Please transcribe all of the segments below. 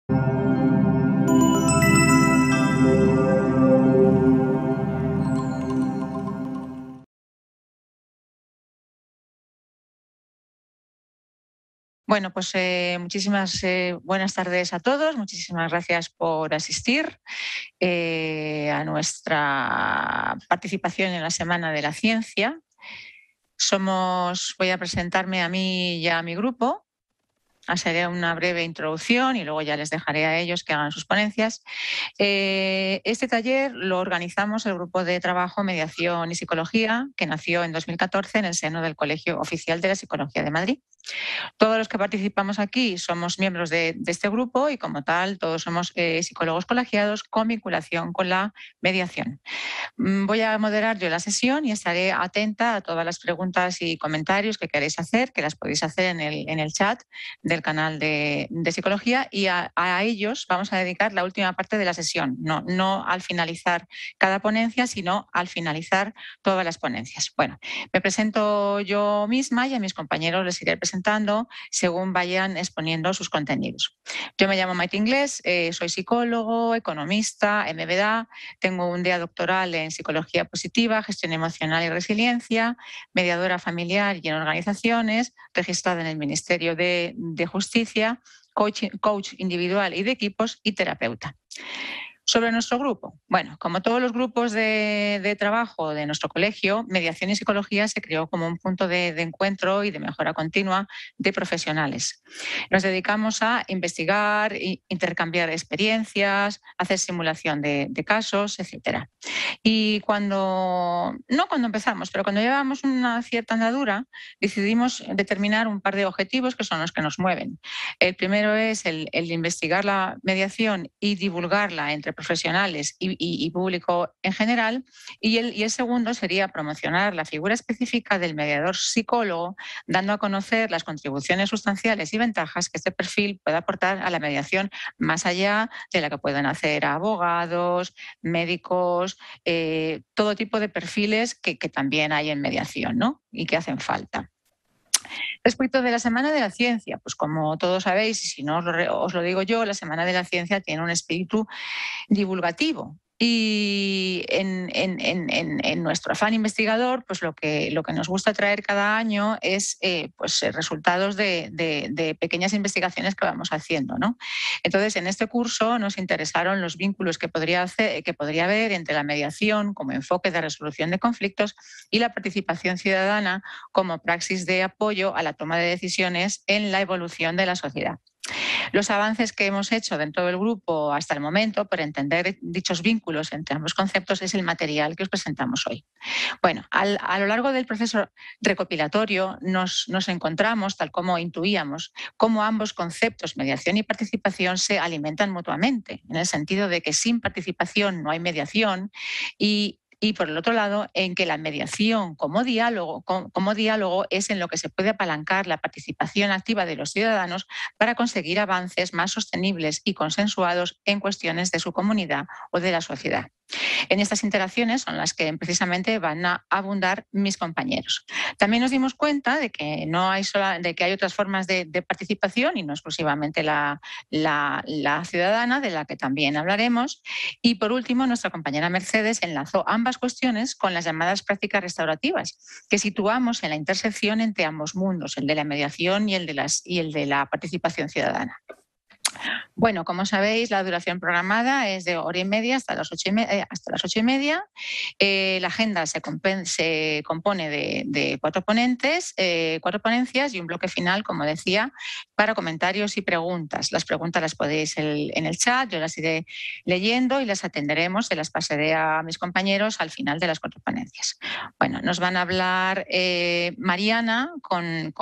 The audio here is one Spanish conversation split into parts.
Bueno, pues muchísimas buenas tardes a todos. Muchísimas gracias por asistir a nuestra participación en la Semana de la Ciencia. Voy a presentarme a mí y a mi grupo. Haré una breve introducción y luego ya les dejaré a ellos que hagan sus ponencias. Este taller lo organizamos el Grupo de Trabajo Mediación y Psicología, que nació en 2014 en el seno del Colegio Oficial de la Psicología de Madrid. Todos los que participamos aquí somos miembros de este grupo y, como tal, todos somos psicólogos colegiados con vinculación con la mediación. Voy a moderar yo la sesión y estaré atenta a todas las preguntas y comentarios que queréis hacer, que las podéis hacer en el chat del canal de psicología, y a ellos vamos a dedicar la última parte de la sesión, no al finalizar cada ponencia, sino al finalizar todas las ponencias. Bueno, me presento yo misma y a mis compañeros les iré presentando según vayan exponiendo sus contenidos. Yo me llamo Maite Inglés, soy psicólogo, economista, MBA, tengo un DEA doctoral en psicología positiva, gestión emocional y resiliencia, mediadora familiar y en organizaciones, registrada en el Ministerio de Justicia, coach individual y de equipos y terapeuta. Sobre nuestro grupo. Bueno, como todos los grupos de trabajo de nuestro colegio, Mediación y Psicología se creó como un punto de encuentro y de mejora continua de profesionales. Nos dedicamos a investigar, intercambiar experiencias, hacer simulación de casos, etcétera. Y no cuando empezamos, pero cuando llevábamos una cierta andadura, decidimos determinar un par de objetivos que son los que nos mueven. El primero es el de investigar la mediación y divulgarla entre profesionales y público en general. Y el segundo sería promocionar la figura específica del mediador psicólogo, dando a conocer las contribuciones sustanciales y ventajas que este perfil puede aportar a la mediación, más allá de la que pueden hacer abogados, médicos, todo tipo de perfiles que también hay en mediación, ¿no? Y que hacen falta. Respecto de la Semana de la Ciencia, pues como todos sabéis, y si no os lo digo yo, la Semana de la Ciencia tiene un espíritu divulgativo. Y en nuestro afán investigador, pues lo que nos gusta traer cada año es resultados de pequeñas investigaciones que vamos haciendo, ¿no? Entonces, en este curso nos interesaron los vínculos que podría haber entre la mediación como enfoque de resolución de conflictos y la participación ciudadana como praxis de apoyo a la toma de decisiones en la evolución de la sociedad. Los avances que hemos hecho dentro del grupo hasta el momento para entender dichos vínculos entre ambos conceptos es el material que os presentamos hoy. Bueno, a lo largo del proceso recopilatorio nos encontramos, tal como intuíamos, cómo ambos conceptos, mediación y participación, se alimentan mutuamente, en el sentido de que sin participación no hay mediación y por el otro lado, en que la mediación como diálogo es en lo que se puede apalancar la participación activa de los ciudadanos para conseguir avances más sostenibles y consensuados en cuestiones de su comunidad o de la sociedad. En estas interacciones son las que precisamente van a abundar mis compañeros. También nos dimos cuenta de que hay otras formas de participación y no exclusivamente la ciudadana, de la que también hablaremos. Y por último, nuestra compañera Mercedes enlazó ambas cuestiones con las llamadas prácticas restaurativas, que situamos en la intersección entre ambos mundos, el de la mediación y el de la participación ciudadana. Bueno, como sabéis, la duración programada es de 1h30 hasta las 8:30. La agenda se compone de 4 ponentes, 4 ponencias y un bloque final, como decía, para comentarios y preguntas. Las preguntas las podéis en el chat, yo las iré leyendo y las atenderemos, se las pasaré a mis compañeros al final de las 4 ponencias. Bueno, nos van a hablar Mariana con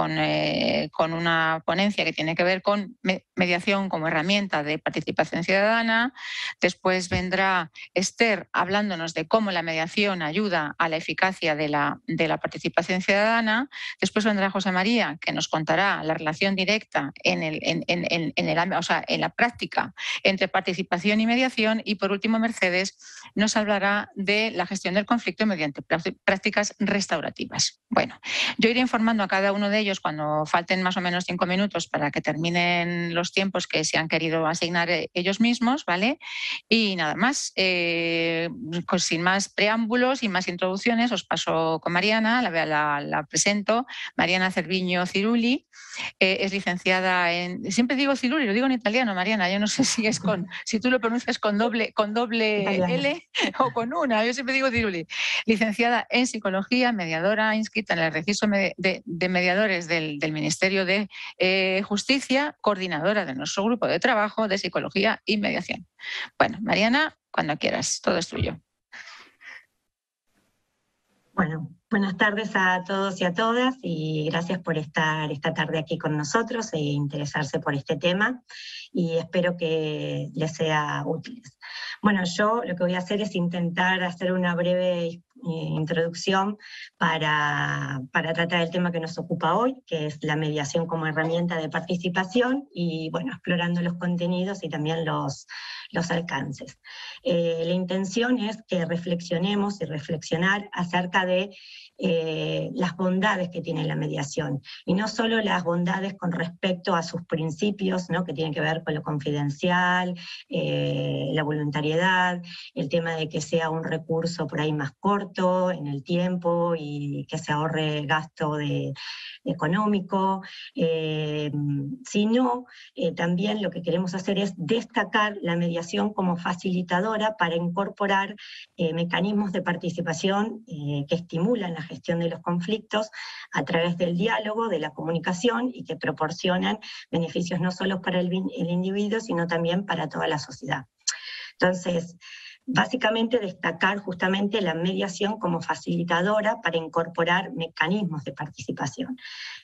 una ponencia que tiene que ver con mediación como herramienta de participación ciudadana. Después vendrá Esther hablándonos de cómo la mediación ayuda a la eficacia de la participación ciudadana. Después vendrá José María, que nos contará la relación directa en la práctica entre participación y mediación. Y por último, Mercedes nos hablará de la gestión del conflicto mediante prácticas restaurativas. Bueno, yo iré informando a cada uno de ellos cuando falten más o menos 5 minutos para que terminen los tiempos que se han querido asignar ellos mismos, ¿vale? Y nada más, pues sin más preámbulos y más introducciones, os paso con Mariana, la presento. Mariana Cerviño Ciruli. Es licenciada en... Siempre digo Ciruli, lo digo en italiano, Mariana. Yo no sé si tú lo pronuncias con doble L o con una. Yo siempre digo Ciruli. Licenciada en Psicología, mediadora, inscrita en el registro de mediadores del Ministerio de Justicia, coordinadora de nuestro grupo de trabajo de Psicología y Mediación. Bueno, Mariana, cuando quieras, todo es tuyo. Bueno, buenas tardes a todos y a todas, y gracias por estar esta tarde aquí con nosotros e interesarse por este tema, y espero que les sea útil. Bueno, yo lo que voy a hacer es intentar hacer una breve introducción para tratar el tema que nos ocupa hoy, que es la mediación como herramienta de participación, y bueno, explorando los contenidos y también los alcances. La intención es que reflexionemos y reflexionar acerca de las bondades que tiene la mediación, y no solo las bondades con respecto a sus principios, ¿no?, que tienen que ver con lo confidencial, la voluntariedad, el tema de que sea un recurso por ahí más corto en el tiempo y que se ahorre gasto económico, sino también lo que queremos hacer es destacar la mediación como facilitadora para incorporar mecanismos de participación que estimulan la gestión de los conflictos a través del diálogo, de la comunicación, y que proporcionan beneficios no solo para el individuo, sino también para toda la sociedad. Entonces, básicamente destacar justamente la mediación como facilitadora para incorporar mecanismos de participación.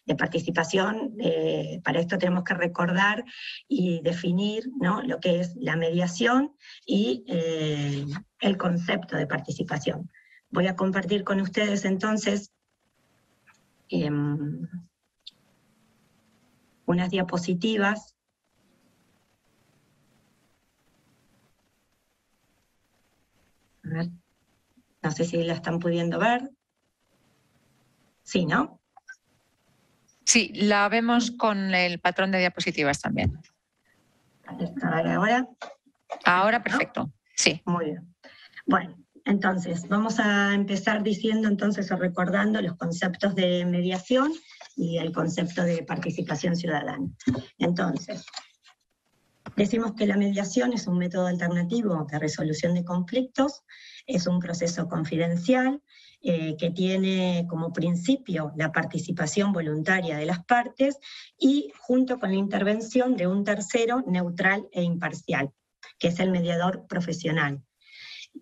Para esto tenemos que recordar y definir, ¿no?, lo que es la mediación y el concepto de participación. Voy a compartir con ustedes entonces unas diapositivas. A ver, no sé si la están pudiendo ver. Sí, ¿no? Sí, la vemos con el patrón de diapositivas también. A ver, ahora. Ahora perfecto, ¿no? Sí. Muy bien. Bueno, entonces vamos a empezar diciendo entonces o recordando los conceptos de mediación y el concepto de participación ciudadana. Entonces, decimos que la mediación es un método alternativo de resolución de conflictos, es un proceso confidencial que tiene como principio la participación voluntaria de las partes y junto con la intervención de un tercero neutral e imparcial, que es el mediador profesional,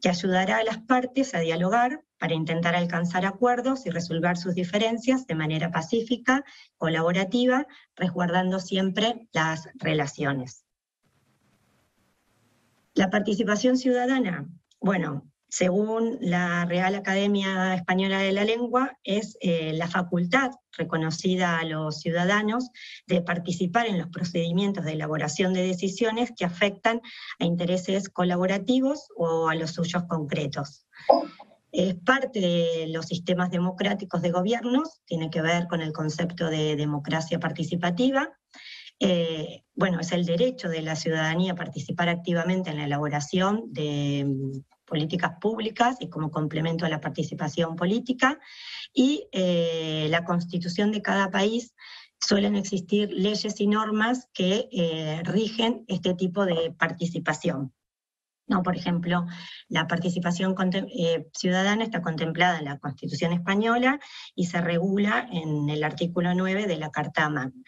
que ayudará a las partes a dialogar para intentar alcanzar acuerdos y resolver sus diferencias de manera pacífica, colaborativa, resguardando siempre las relaciones. La participación ciudadana, bueno, según la Real Academia Española de la Lengua, es la facultad reconocida a los ciudadanos de participar en los procedimientos de elaboración de decisiones que afectan a intereses colaborativos o a los suyos concretos. Es parte de los sistemas democráticos de gobiernos, tiene que ver con el concepto de democracia participativa. Bueno, es el derecho de la ciudadanía a participar activamente en la elaboración de políticas públicas y como complemento a la participación política, y la constitución de cada país suelen existir leyes y normas que rigen este tipo de participación. No, por ejemplo, la participación ciudadana está contemplada en la Constitución española y se regula en el artículo 9 de la Carta Magna.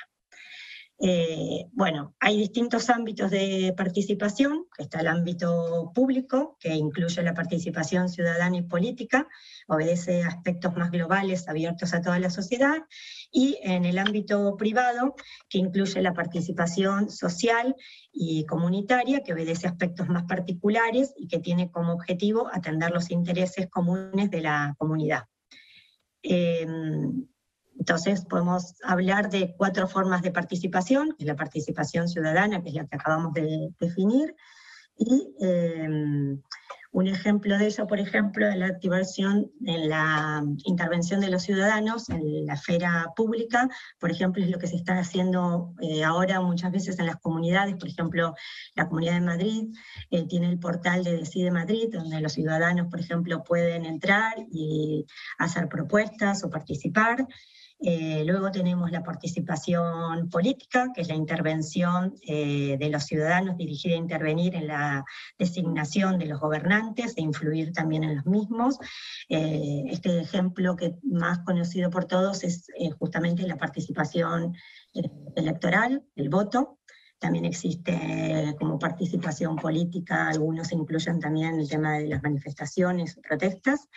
Bueno, hay distintos ámbitos de participación. Está el ámbito público, que incluye la participación ciudadana y política, obedece a aspectos más globales abiertos a toda la sociedad, y en el ámbito privado, que incluye la participación social y comunitaria, que obedece a aspectos más particulares y que tiene como objetivo atender los intereses comunes de la comunidad. Entonces podemos hablar de 4 formas de participación, que es la participación ciudadana, que es la que acabamos de definir, y Un ejemplo de eso, por ejemplo, es la activación en la intervención de los ciudadanos en la esfera pública, por ejemplo, es lo que se está haciendo ahora muchas veces en las comunidades. Por ejemplo, la Comunidad de Madrid tiene el portal de Decide Madrid, donde los ciudadanos, por ejemplo, pueden entrar y hacer propuestas o participar. Luego tenemos la participación política, que es la intervención de los ciudadanos dirigida a intervenir en la designación de los gobernantes e influir también en los mismos. Este ejemplo que más conocido por todos es justamente la participación electoral, el voto. También existe como participación política, algunos incluyen también el tema de las manifestaciones o protestas.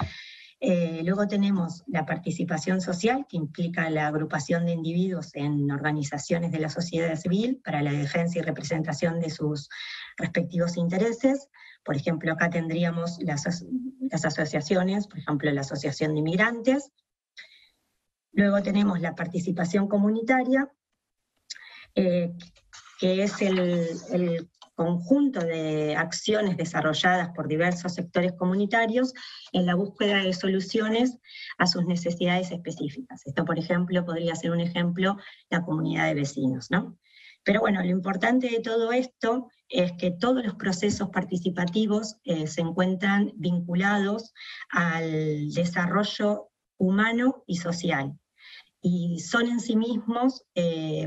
Luego tenemos la participación social, que implica la agrupación de individuos en organizaciones de la sociedad civil para la defensa y representación de sus respectivos intereses. Por ejemplo, acá tendríamos las asociaciones, por ejemplo, la Asociación de Inmigrantes. Luego tenemos la participación comunitaria, que es el conjunto de acciones desarrolladas por diversos sectores comunitarios en la búsqueda de soluciones a sus necesidades específicas. Esto, por ejemplo, podría ser un ejemplo, la comunidad de vecinos, ¿no? Pero bueno, lo importante de todo esto es que todos los procesos participativos se encuentran vinculados al desarrollo humano y social, y son en sí mismos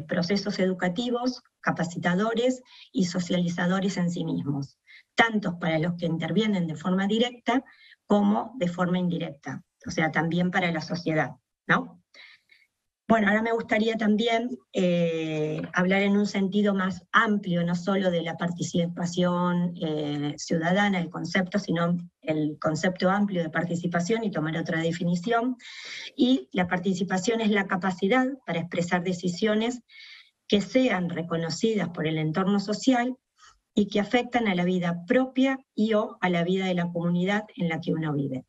procesos educativos, capacitadores y socializadores en sí mismos, tanto para los que intervienen de forma directa como de forma indirecta, o sea, también para la sociedad, ¿no? Bueno, ahora me gustaría también hablar en un sentido más amplio, no solo de la participación ciudadana, el concepto, sino el concepto amplio de participación, y tomar otra definición. Y la participación es la capacidad para expresar decisiones que sean reconocidas por el entorno social y que afectan a la vida propia y o a la vida de la comunidad en la que uno vive.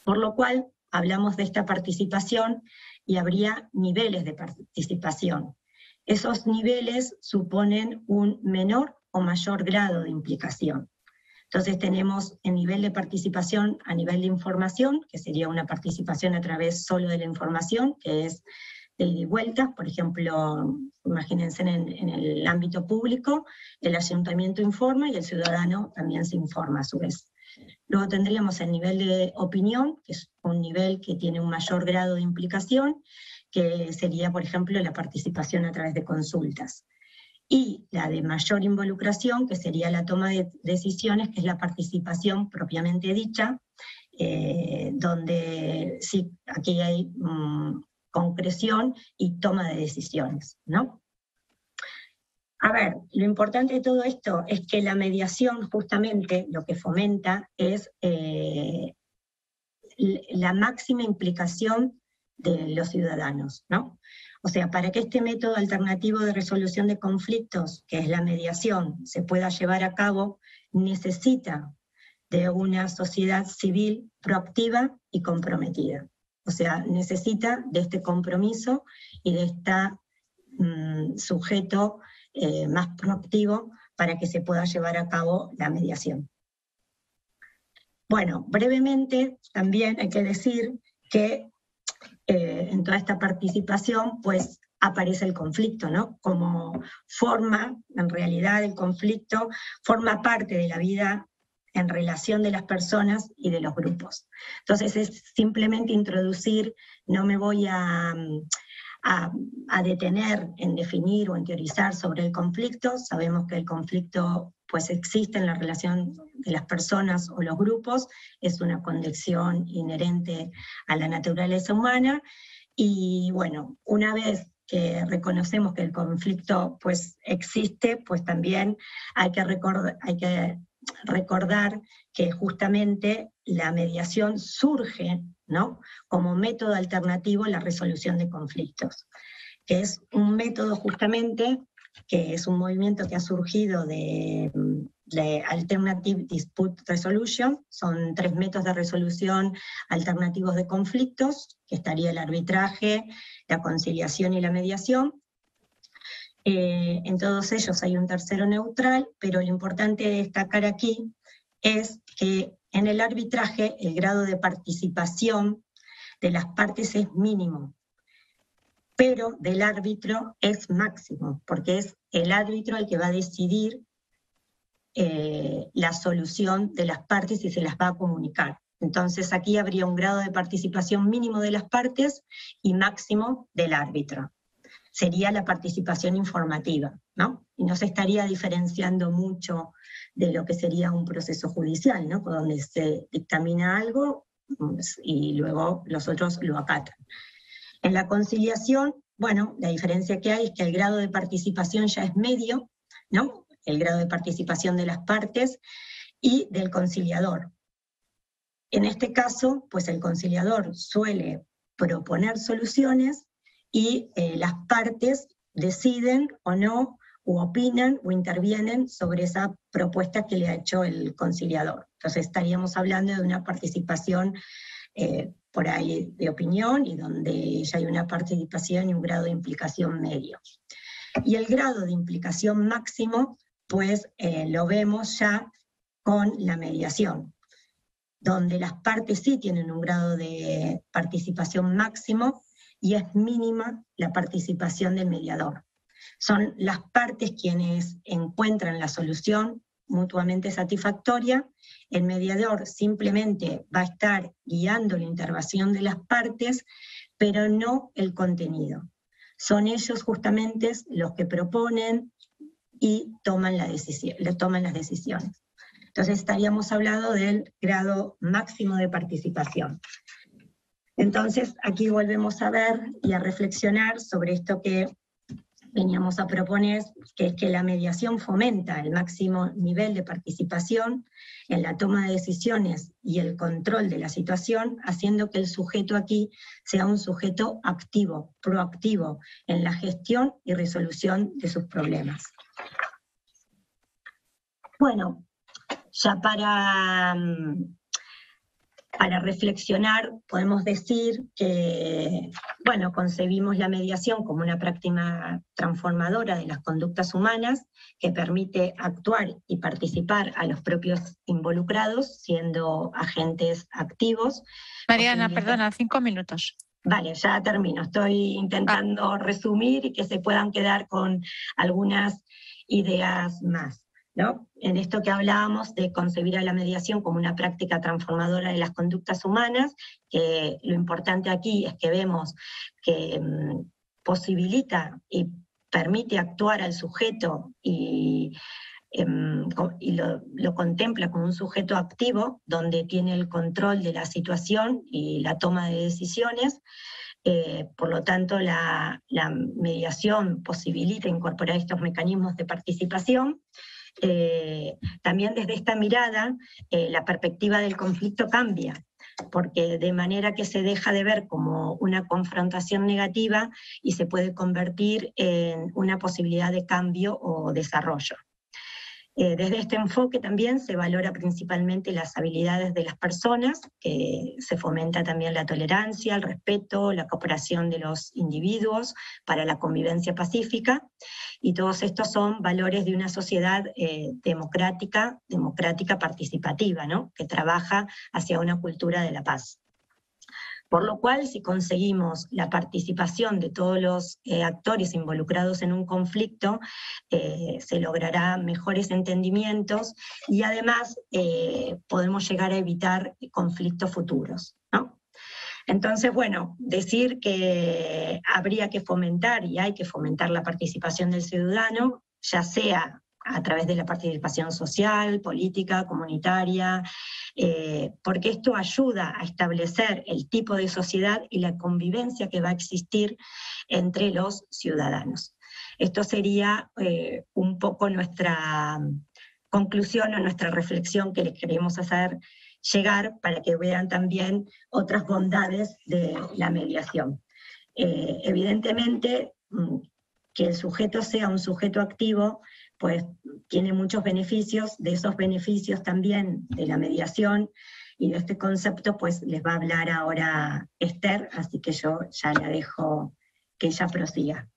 Por lo cual, hablamos de esta participación y habría niveles de participación. Esos niveles suponen un menor o mayor grado de implicación. Entonces tenemos el nivel de participación a nivel de información, que sería una participación a través solo de la información, que es de ida y vuelta. Por ejemplo, imagínense en el ámbito público, el ayuntamiento informa y el ciudadano también se informa a su vez. Luego tendríamos el nivel de opinión, que es un nivel que tiene un mayor grado de implicación, que sería, por ejemplo, la participación a través de consultas. Y la de mayor involucración, que sería la toma de decisiones, que es la participación propiamente dicha, donde sí, aquí hay concreción y toma de decisiones, ¿no? A ver, lo importante de todo esto es que la mediación justamente lo que fomenta es la máxima implicación de los ciudadanos, ¿no? O sea, para que este método alternativo de resolución de conflictos, que es la mediación, se pueda llevar a cabo, necesita de una sociedad civil proactiva y comprometida. O sea, necesita de este compromiso y de este sujeto más proactivo para que se pueda llevar a cabo la mediación. Bueno, brevemente también hay que decir que en toda esta participación pues aparece el conflicto, ¿no? Como forma, en realidad el conflicto forma parte de la vida en relación de las personas y de los grupos. Entonces es simplemente introducir, no me voy a detener en definir o en teorizar sobre el conflicto. Sabemos que el conflicto pues existe en la relación de las personas o los grupos, es una condición inherente a la naturaleza humana, y bueno, una vez que reconocemos que el conflicto pues existe, pues también hay que recordar que justamente la mediación surge, ¿no?, como método alternativo a la resolución de conflictos, que es un método justamente, que es un movimiento que ha surgido de Alternative Dispute Resolution. Son 3 métodos de resolución alternativos de conflictos, que estaría el arbitraje, la conciliación y la mediación. En todos ellos hay un tercero neutral, pero lo importante de destacar aquí es que en el arbitraje el grado de participación de las partes es mínimo, pero del árbitro es máximo, porque es el árbitro el que va a decidir la solución de las partes y se las va a comunicar. Entonces aquí habría un grado de participación mínimo de las partes y máximo del árbitro. Sería la participación informativa, ¿no? Y no se estaría diferenciando mucho de lo que sería un proceso judicial, ¿no? Donde se dictamina algo y luego los otros lo acatan. En la conciliación, bueno, la diferencia que hay es que el grado de participación ya es medio, ¿no? El grado de participación de las partes y del conciliador. En este caso, pues el conciliador suele proponer soluciones y las partes deciden o no, o opinan o intervienen sobre esa propuesta que le ha hecho el conciliador. Entonces estaríamos hablando de una participación por ahí de opinión y donde ya hay una participación y un grado de implicación medio. Y el grado de implicación máximo, pues lo vemos ya con la mediación, donde las partes sí tienen un grado de participación máximo y es mínima la participación del mediador. Son las partes quienes encuentran la solución mutuamente satisfactoria, el mediador simplemente va a estar guiando la intervención de las partes, pero no el contenido. Son ellos justamente los que proponen y toman las decisiones. Entonces estaríamos hablando del grado máximo de participación. Entonces aquí volvemos a ver y a reflexionar sobre esto que veníamos a proponer, que es que la mediación fomenta el máximo nivel de participación en la toma de decisiones y el control de la situación, haciendo que el sujeto aquí sea un sujeto activo, proactivo en la gestión y resolución de sus problemas. Bueno, ya para reflexionar, podemos decir que, bueno, concebimos la mediación como una práctica transformadora de las conductas humanas que permite actuar y participar a los propios involucrados, siendo agentes activos. Mariana, perdona, 5 minutos. Vale, ya termino. Estoy intentando resumir y que se puedan quedar con algunas ideas más, ¿no? En esto que hablábamos de concebir a la mediación como una práctica transformadora de las conductas humanas, que lo importante aquí es que vemos que posibilita y permite actuar al sujeto y lo contempla como un sujeto activo, donde tiene el control de la situación y la toma de decisiones. Por lo tanto, la mediación posibilita incorporar estos mecanismos de participación. También desde esta mirada, la perspectiva del conflicto cambia, porque de manera que se deja de ver como una confrontación negativa y se puede convertir en una posibilidad de cambio o desarrollo. Desde este enfoque también se valora principalmente las habilidades de las personas, que se fomenta también la tolerancia, el respeto, la cooperación de los individuos para la convivencia pacífica, y todos estos son valores de una sociedad democrática participativa, ¿no? Que trabaja hacia una cultura de la paz. Por lo cual, si conseguimos la participación de todos los actores involucrados en un conflicto, se logrará mejores entendimientos y además podemos llegar a evitar conflictos futuros, ¿no? Entonces, bueno, decir que habría que fomentar y hay que fomentar la participación del ciudadano, ya sea a través de la participación social, política, comunitaria, porque esto ayuda a establecer el tipo de sociedad y la convivencia que va a existir entre los ciudadanos. Esto sería un poco nuestra conclusión o nuestra reflexión que les queremos hacer llegar para que vean también otras bondades de la mediación. Evidentemente, que el sujeto sea un sujeto activo, pues tiene muchos beneficios. De esos beneficios también de la mediación y de este concepto, pues les va a hablar ahora Esther, así que yo ya la dejo que ella prosiga.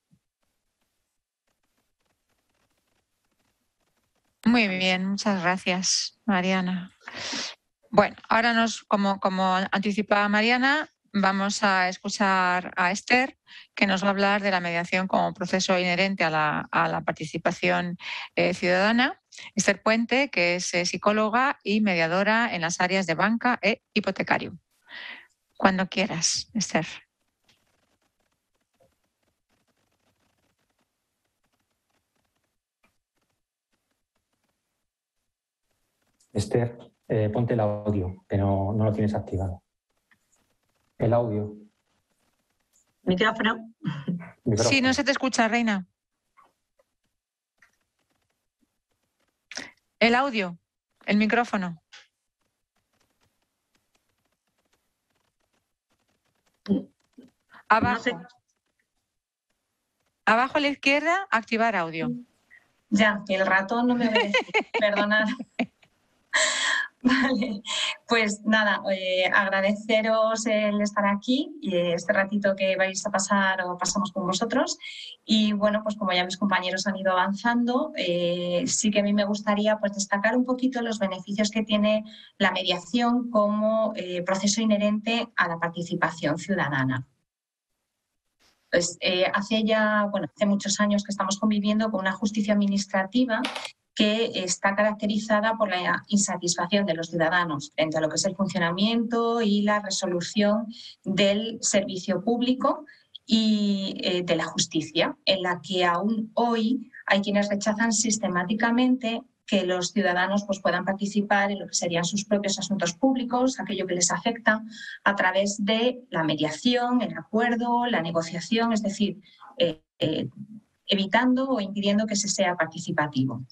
Muy bien, muchas gracias, Mariana. Bueno, ahora como anticipaba Mariana, vamos a escuchar a Esther, que nos va a hablar de la mediación como proceso inherente a la participación ciudadana. Esther Puente, que es psicóloga y mediadora en las áreas de banca e hipotecario. Cuando quieras, Esther. Esther, ponte el audio, que no lo tienes activado. El audio. ¿Micrófono? Sí, no se te escucha, Reina. El audio, el micrófono. Abajo. No sé. Abajo a la izquierda, activar audio. Ya, el ratón no me obedece. Perdonad. Vale, pues nada, agradeceros el estar aquí y este ratito que vais a pasar o pasamos con vosotros. Y bueno, pues como ya mis compañeros han ido avanzando, sí que a mí me gustaría pues destacar un poquito los beneficios que tiene la mediación como proceso inherente a la participación ciudadana. Pues hace muchos años que estamos conviviendo con una justicia administrativa que está caracterizada por la insatisfacción de los ciudadanos frente a lo que es el funcionamiento y la resolución del servicio público y de la justicia, en la que aún hoy hay quienes rechazan sistemáticamente que los ciudadanos pues, puedan participar en lo que serían sus propios asuntos públicos, aquello que les afecta, a través de la mediación, el acuerdo, la negociación, es decir, evitando o impidiendo que se sea participativo.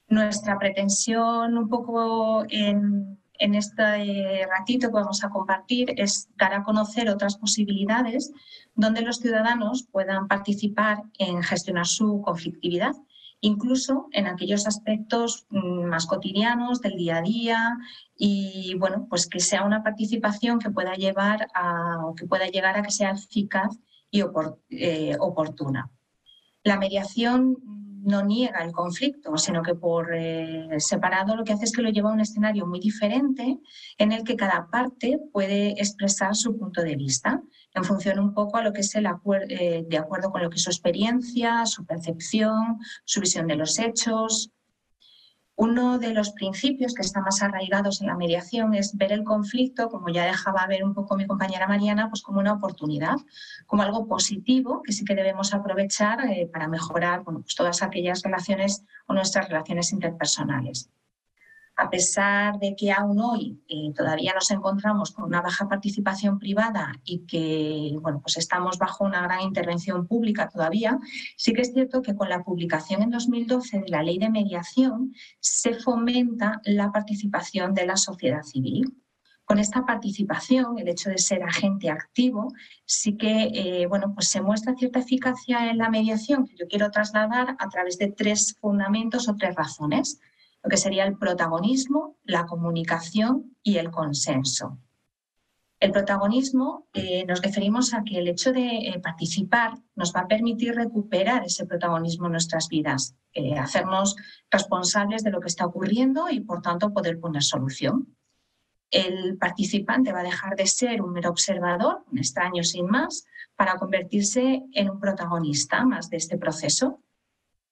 Nuestra pretensión un poco en este ratito que vamos a compartir es dar a conocer otras posibilidades donde los ciudadanos puedan participar en gestionar su conflictividad, incluso en aquellos aspectos más cotidianos del día a día y bueno, pues que sea una participación que pueda llegar a que sea eficaz y oportuna. La mediación no niega el conflicto, sino que por separado lo que hace es que lo lleva a un escenario muy diferente en el que cada parte puede expresar su punto de vista en función un poco a lo que es de acuerdo con lo que es su experiencia, su percepción, su visión de los hechos. Uno de los principios que están más arraigados en la mediación es ver el conflicto, como ya dejaba ver un poco mi compañera Mariana, pues como una oportunidad, como algo positivo que sí que debemos aprovechar para mejorar pues todas aquellas relaciones o nuestras relaciones interpersonales. A pesar de que aún hoy todavía nos encontramos con una baja participación privada y que bueno, pues estamos bajo una gran intervención pública todavía, sí que es cierto que con la publicación en 2012 de la Ley de Mediación se fomenta la participación de la sociedad civil. Con esta participación, el hecho de ser agente activo, sí que bueno, pues se muestra cierta eficacia en la mediación que yo quiero trasladar a través de tres fundamentos o tres razones. Lo que sería el protagonismo, la comunicación y el consenso. El protagonismo nos referimos a que el hecho de participar nos va a permitir recuperar ese protagonismo en nuestras vidas, hacernos responsables de lo que está ocurriendo y, por tanto, poder poner solución. El participante va a dejar de ser un mero observador, un extraño sin más, para convertirse en un protagonista más de este proceso.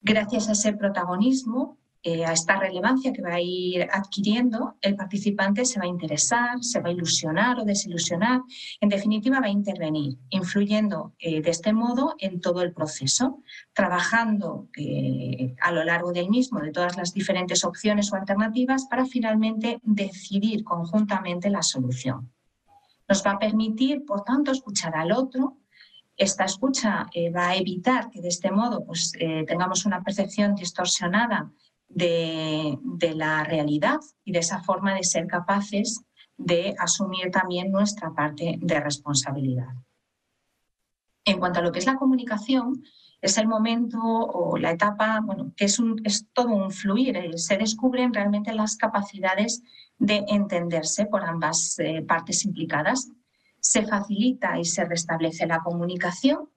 Gracias a ese protagonismo, a esta relevancia que va a ir adquiriendo, el participante se va a interesar, se va a ilusionar o desilusionar, en definitiva va a intervenir, influyendo de este modo en todo el proceso, trabajando a lo largo del mismo de todas las diferentes opciones o alternativas para finalmente decidir conjuntamente la solución. Nos va a permitir, por tanto, escuchar al otro. Esta escucha va a evitar que de este modo pues, tengamos una percepción distorsionada de la realidad y de esa forma de ser capaces de asumir también nuestra parte de responsabilidad. En cuanto a lo que es la comunicación, es el momento o la etapa, bueno, que es todo un fluir, se descubren realmente las capacidades de entenderse por ambas partes implicadas. Se facilita y se restablece la comunicación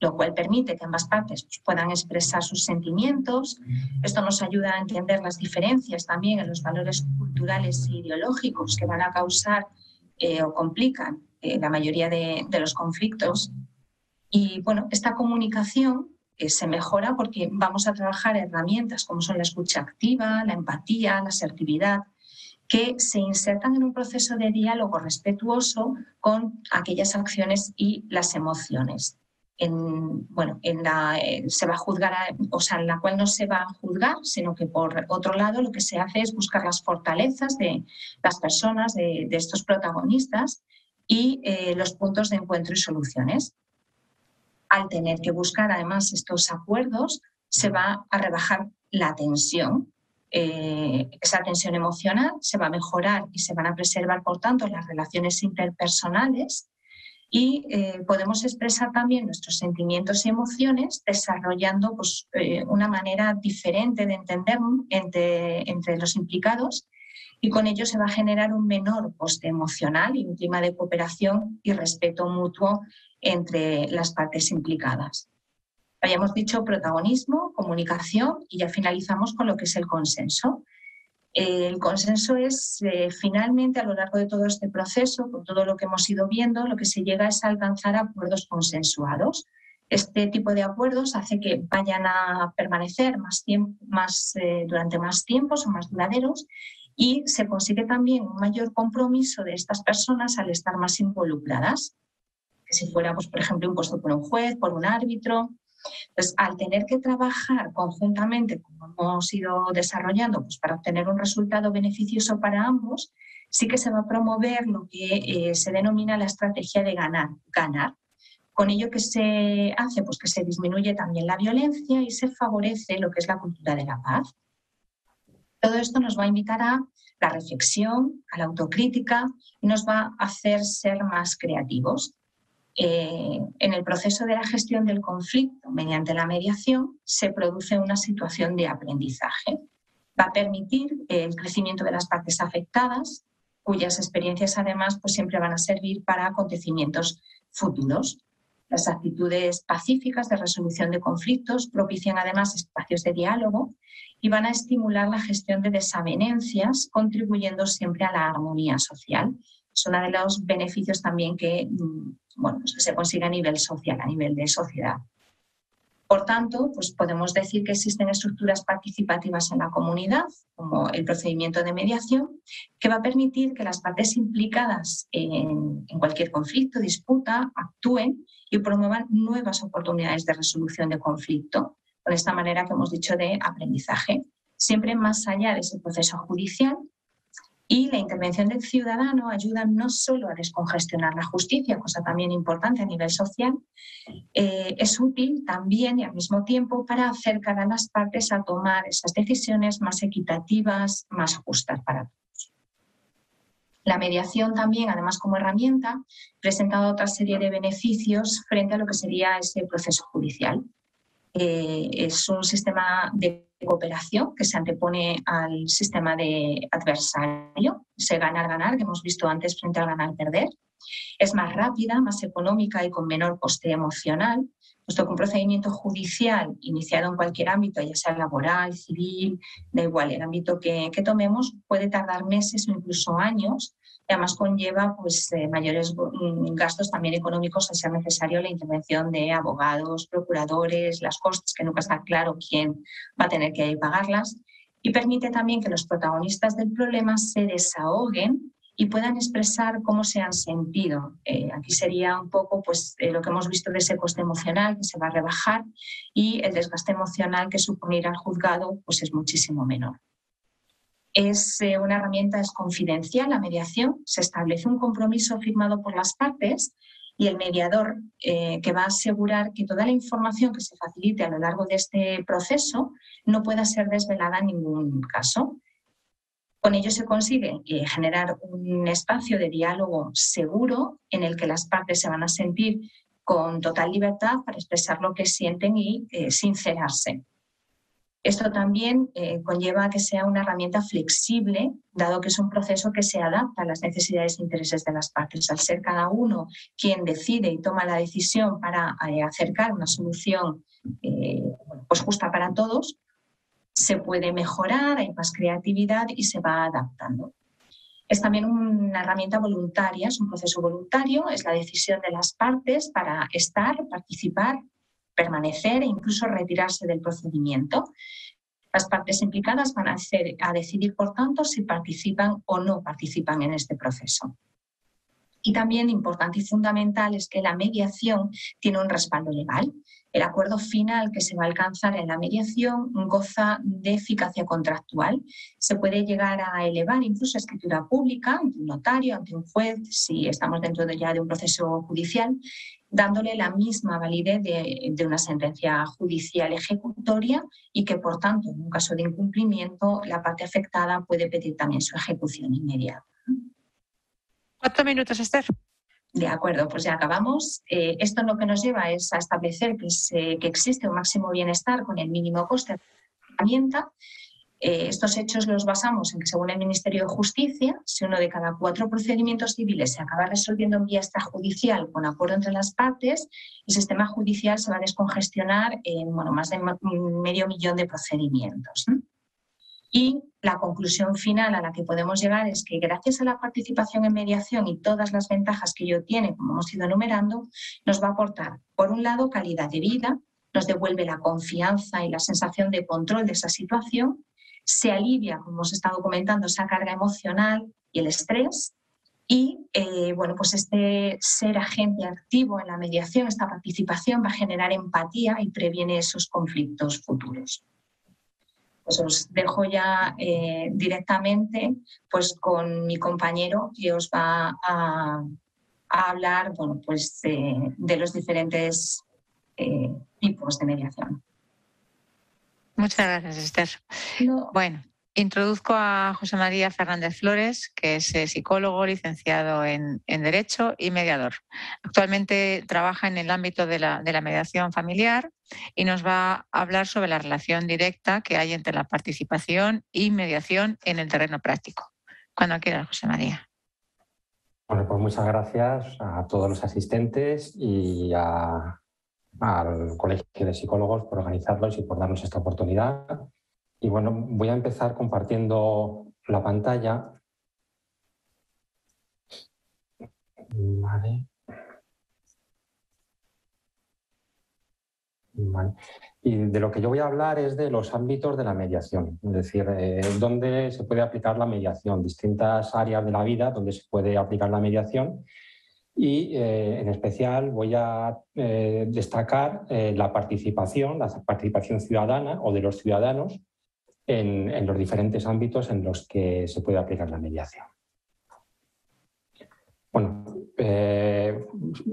lo cual permite que ambas partes pues, puedan expresar sus sentimientos. Esto nos ayuda a entender las diferencias también en los valores culturales e ideológicos que van a causar o complican la mayoría de los conflictos. Y bueno, esta comunicación se mejora porque vamos a trabajar herramientas como son la escucha activa, la empatía, la asertividad, que se insertan en un proceso de diálogo respetuoso con aquellas acciones y las emociones. Se va a juzgar, en la cual no se va a juzgar, sino que por otro lado lo que se hace es buscar las fortalezas de las personas, de estos protagonistas y los puntos de encuentro y soluciones. Al tener que buscar además estos acuerdos, se va a rebajar la tensión. Esa tensión emocional se va a mejorar y se van a preservar, por tanto, las relaciones interpersonales y podemos expresar también nuestros sentimientos y emociones desarrollando pues, una manera diferente de entender entre los implicados y con ello se va a generar un menor coste emocional y un clima de cooperación y respeto mutuo entre las partes implicadas. Habíamos dicho protagonismo, comunicación y ya finalizamos con lo que es el consenso. El consenso es finalmente a lo largo de todo este proceso, con todo lo que hemos ido viendo, lo que se llega es a alcanzar acuerdos consensuados. Este tipo de acuerdos hace que vayan a permanecer durante más tiempo, son más duraderos y se consigue también un mayor compromiso de estas personas al estar más involucradas. Que si fuera, pues, por ejemplo, impuesto por un juez, por un árbitro. Entonces, al tener que trabajar conjuntamente, como hemos ido desarrollando, pues para obtener un resultado beneficioso para ambos, sí que se va a promover lo que se denomina la estrategia de ganar. Con ello que se hace, pues que se disminuye también la violencia y se favorece lo que es la cultura de la paz. Todo esto nos va a invitar a la reflexión, a la autocrítica y nos va a hacer ser más creativos. En el proceso de la gestión del conflicto mediante la mediación se produce una situación de aprendizaje. Va a permitir el crecimiento de las partes afectadas, cuyas experiencias además pues, siempre van a servir para acontecimientos futuros. Las actitudes pacíficas de resolución de conflictos propician además espacios de diálogo y van a estimular la gestión de desavenencias, contribuyendo siempre a la armonía social. Es uno de los beneficios también que se consigue a nivel social, a nivel de sociedad. Por tanto, pues podemos decir que existen estructuras participativas en la comunidad, como el procedimiento de mediación, que va a permitir que las partes implicadas en cualquier conflicto, disputa, actúen y promuevan nuevas oportunidades de resolución de conflicto, con esta manera que hemos dicho de aprendizaje, siempre más allá de ese proceso judicial. Y la intervención del ciudadano ayuda no solo a descongestionar la justicia, cosa también importante a nivel social, es útil también y al mismo tiempo para acercar a las partes a tomar esas decisiones más equitativas, más justas para todos. La mediación también, además como herramienta, presenta otra serie de beneficios frente a lo que sería ese proceso judicial. Es un sistema de cooperación que se antepone al sistema de adversario, ese ganar-ganar que hemos visto antes frente al ganar-perder. Es más rápida, más económica y con menor coste emocional, puesto que un procedimiento judicial iniciado en cualquier ámbito, ya sea laboral, civil, da igual el ámbito que tomemos, puede tardar meses o incluso años. Y además conlleva pues, mayores gastos también económicos al ser necesario la intervención de abogados, procuradores, las costas, que nunca está claro quién va a tener que pagarlas, y permite también que los protagonistas del problema se desahoguen y puedan expresar cómo se han sentido. Aquí sería un poco pues, lo que hemos visto de ese coste emocional que se va a rebajar y el desgaste emocional que supone ir al juzgado pues, es muchísimo menor. Es una herramienta, es confidencial la mediación, se establece un compromiso firmado por las partes y el mediador que va a asegurar que toda la información que se facilite a lo largo de este proceso no pueda ser desvelada en ningún caso. Con ello se consigue generar un espacio de diálogo seguro en el que las partes se van a sentir con total libertad para expresar lo que sienten y sincerarse. Esto también conlleva que sea una herramienta flexible, dado que es un proceso que se adapta a las necesidades e intereses de las partes. Al ser cada uno quien decide y toma la decisión para acercar una solución pues justa para todos, se puede mejorar, hay más creatividad y se va adaptando. Es también una herramienta voluntaria, es un proceso voluntario, es la decisión de las partes para estar, participar, permanecer e incluso retirarse del procedimiento. Las partes implicadas van a decidir, por tanto, si participan o no participan en este proceso. Y también importante y fundamental es que la mediación tiene un respaldo legal. El acuerdo final que se va a alcanzar en la mediación goza de eficacia contractual. Se puede llegar a elevar incluso a escritura pública ante un notario, ante un juez, si estamos dentro ya de un proceso judicial, dándole la misma validez de una sentencia judicial ejecutoria y que, por tanto, en un caso de incumplimiento, la parte afectada puede pedir también su ejecución inmediata. 4 minutos, Esther. De acuerdo, pues ya acabamos. Esto lo que nos lleva es a establecer que existe un máximo bienestar con el mínimo coste de la herramienta. Estos hechos los basamos en que, según el Ministerio de Justicia, si uno de cada 4 procedimientos civiles se acaba resolviendo en vía extrajudicial con acuerdo entre las partes, el sistema judicial se va a descongestionar en más de 500.000 de procedimientos. Y la conclusión final a la que podemos llegar es que, gracias a la participación en mediación y todas las ventajas que ello tiene, como hemos ido enumerando, nos va a aportar, por un lado, calidad de vida, nos devuelve la confianza y la sensación de control de esa situación, se alivia, como hemos estado comentando, esa carga emocional y el estrés. Y pues este ser agente activo en la mediación, esta participación, va a generar empatía y previene esos conflictos futuros. Pues os dejo ya directamente pues con mi compañero, que os va a hablar de los diferentes tipos de mediación. Muchas gracias, Esther. Bueno, introduzco a José María Fernández Flores, que es psicólogo, licenciado en Derecho y mediador. Actualmente trabaja en el ámbito de la mediación familiar y nos va a hablar sobre la relación directa que hay entre la participación y mediación en el terreno práctico. Cuando quieras, José María. Bueno, pues muchas gracias a todos los asistentes y al Colegio de Psicólogos por organizarlos y por darnos esta oportunidad. Y bueno, voy a empezar compartiendo la pantalla. Vale. Y de lo que yo voy a hablar es de los ámbitos de la mediación, es decir, dónde se puede aplicar la mediación, distintas áreas de la vida donde se puede aplicar la mediación. Y en especial voy a destacar la participación ciudadana o de los ciudadanos en los diferentes ámbitos en los que se puede aplicar la mediación. Bueno,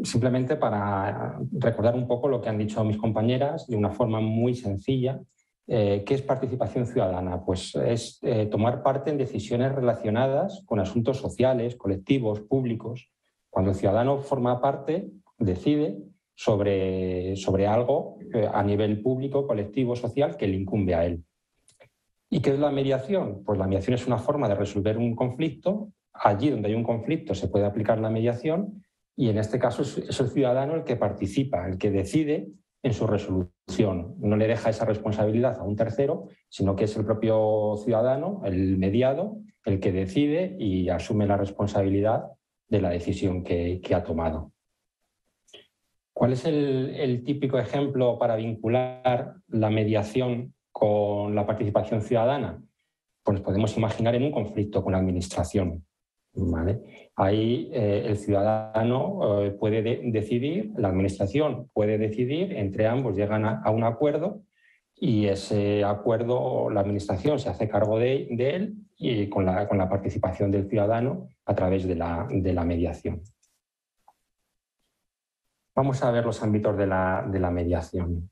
simplemente para recordar un poco lo que han dicho mis compañeras de una forma muy sencilla. ¿Qué es participación ciudadana? Pues es tomar parte en decisiones relacionadas con asuntos sociales, colectivos, públicos. Cuando el ciudadano forma parte, decide sobre algo a nivel público, colectivo, social, que le incumbe a él. ¿Y qué es la mediación? Pues la mediación es una forma de resolver un conflicto. Allí donde hay un conflicto se puede aplicar la mediación y en este caso es el ciudadano el que participa, el que decide en su resolución. No le deja esa responsabilidad a un tercero, sino que es el propio ciudadano, el mediado, el que decide y asume la responsabilidad de la decisión que ha tomado. ¿Cuál es el típico ejemplo para vincular la mediación con la participación ciudadana? Pues podemos imaginar en un conflicto con la administración. ¿Vale? Ahí el ciudadano puede decidir, la administración puede decidir, entre ambos llegan a un acuerdo y ese acuerdo la administración se hace cargo de él y con la participación del ciudadano a través de la mediación. Vamos a ver los ámbitos de la mediación.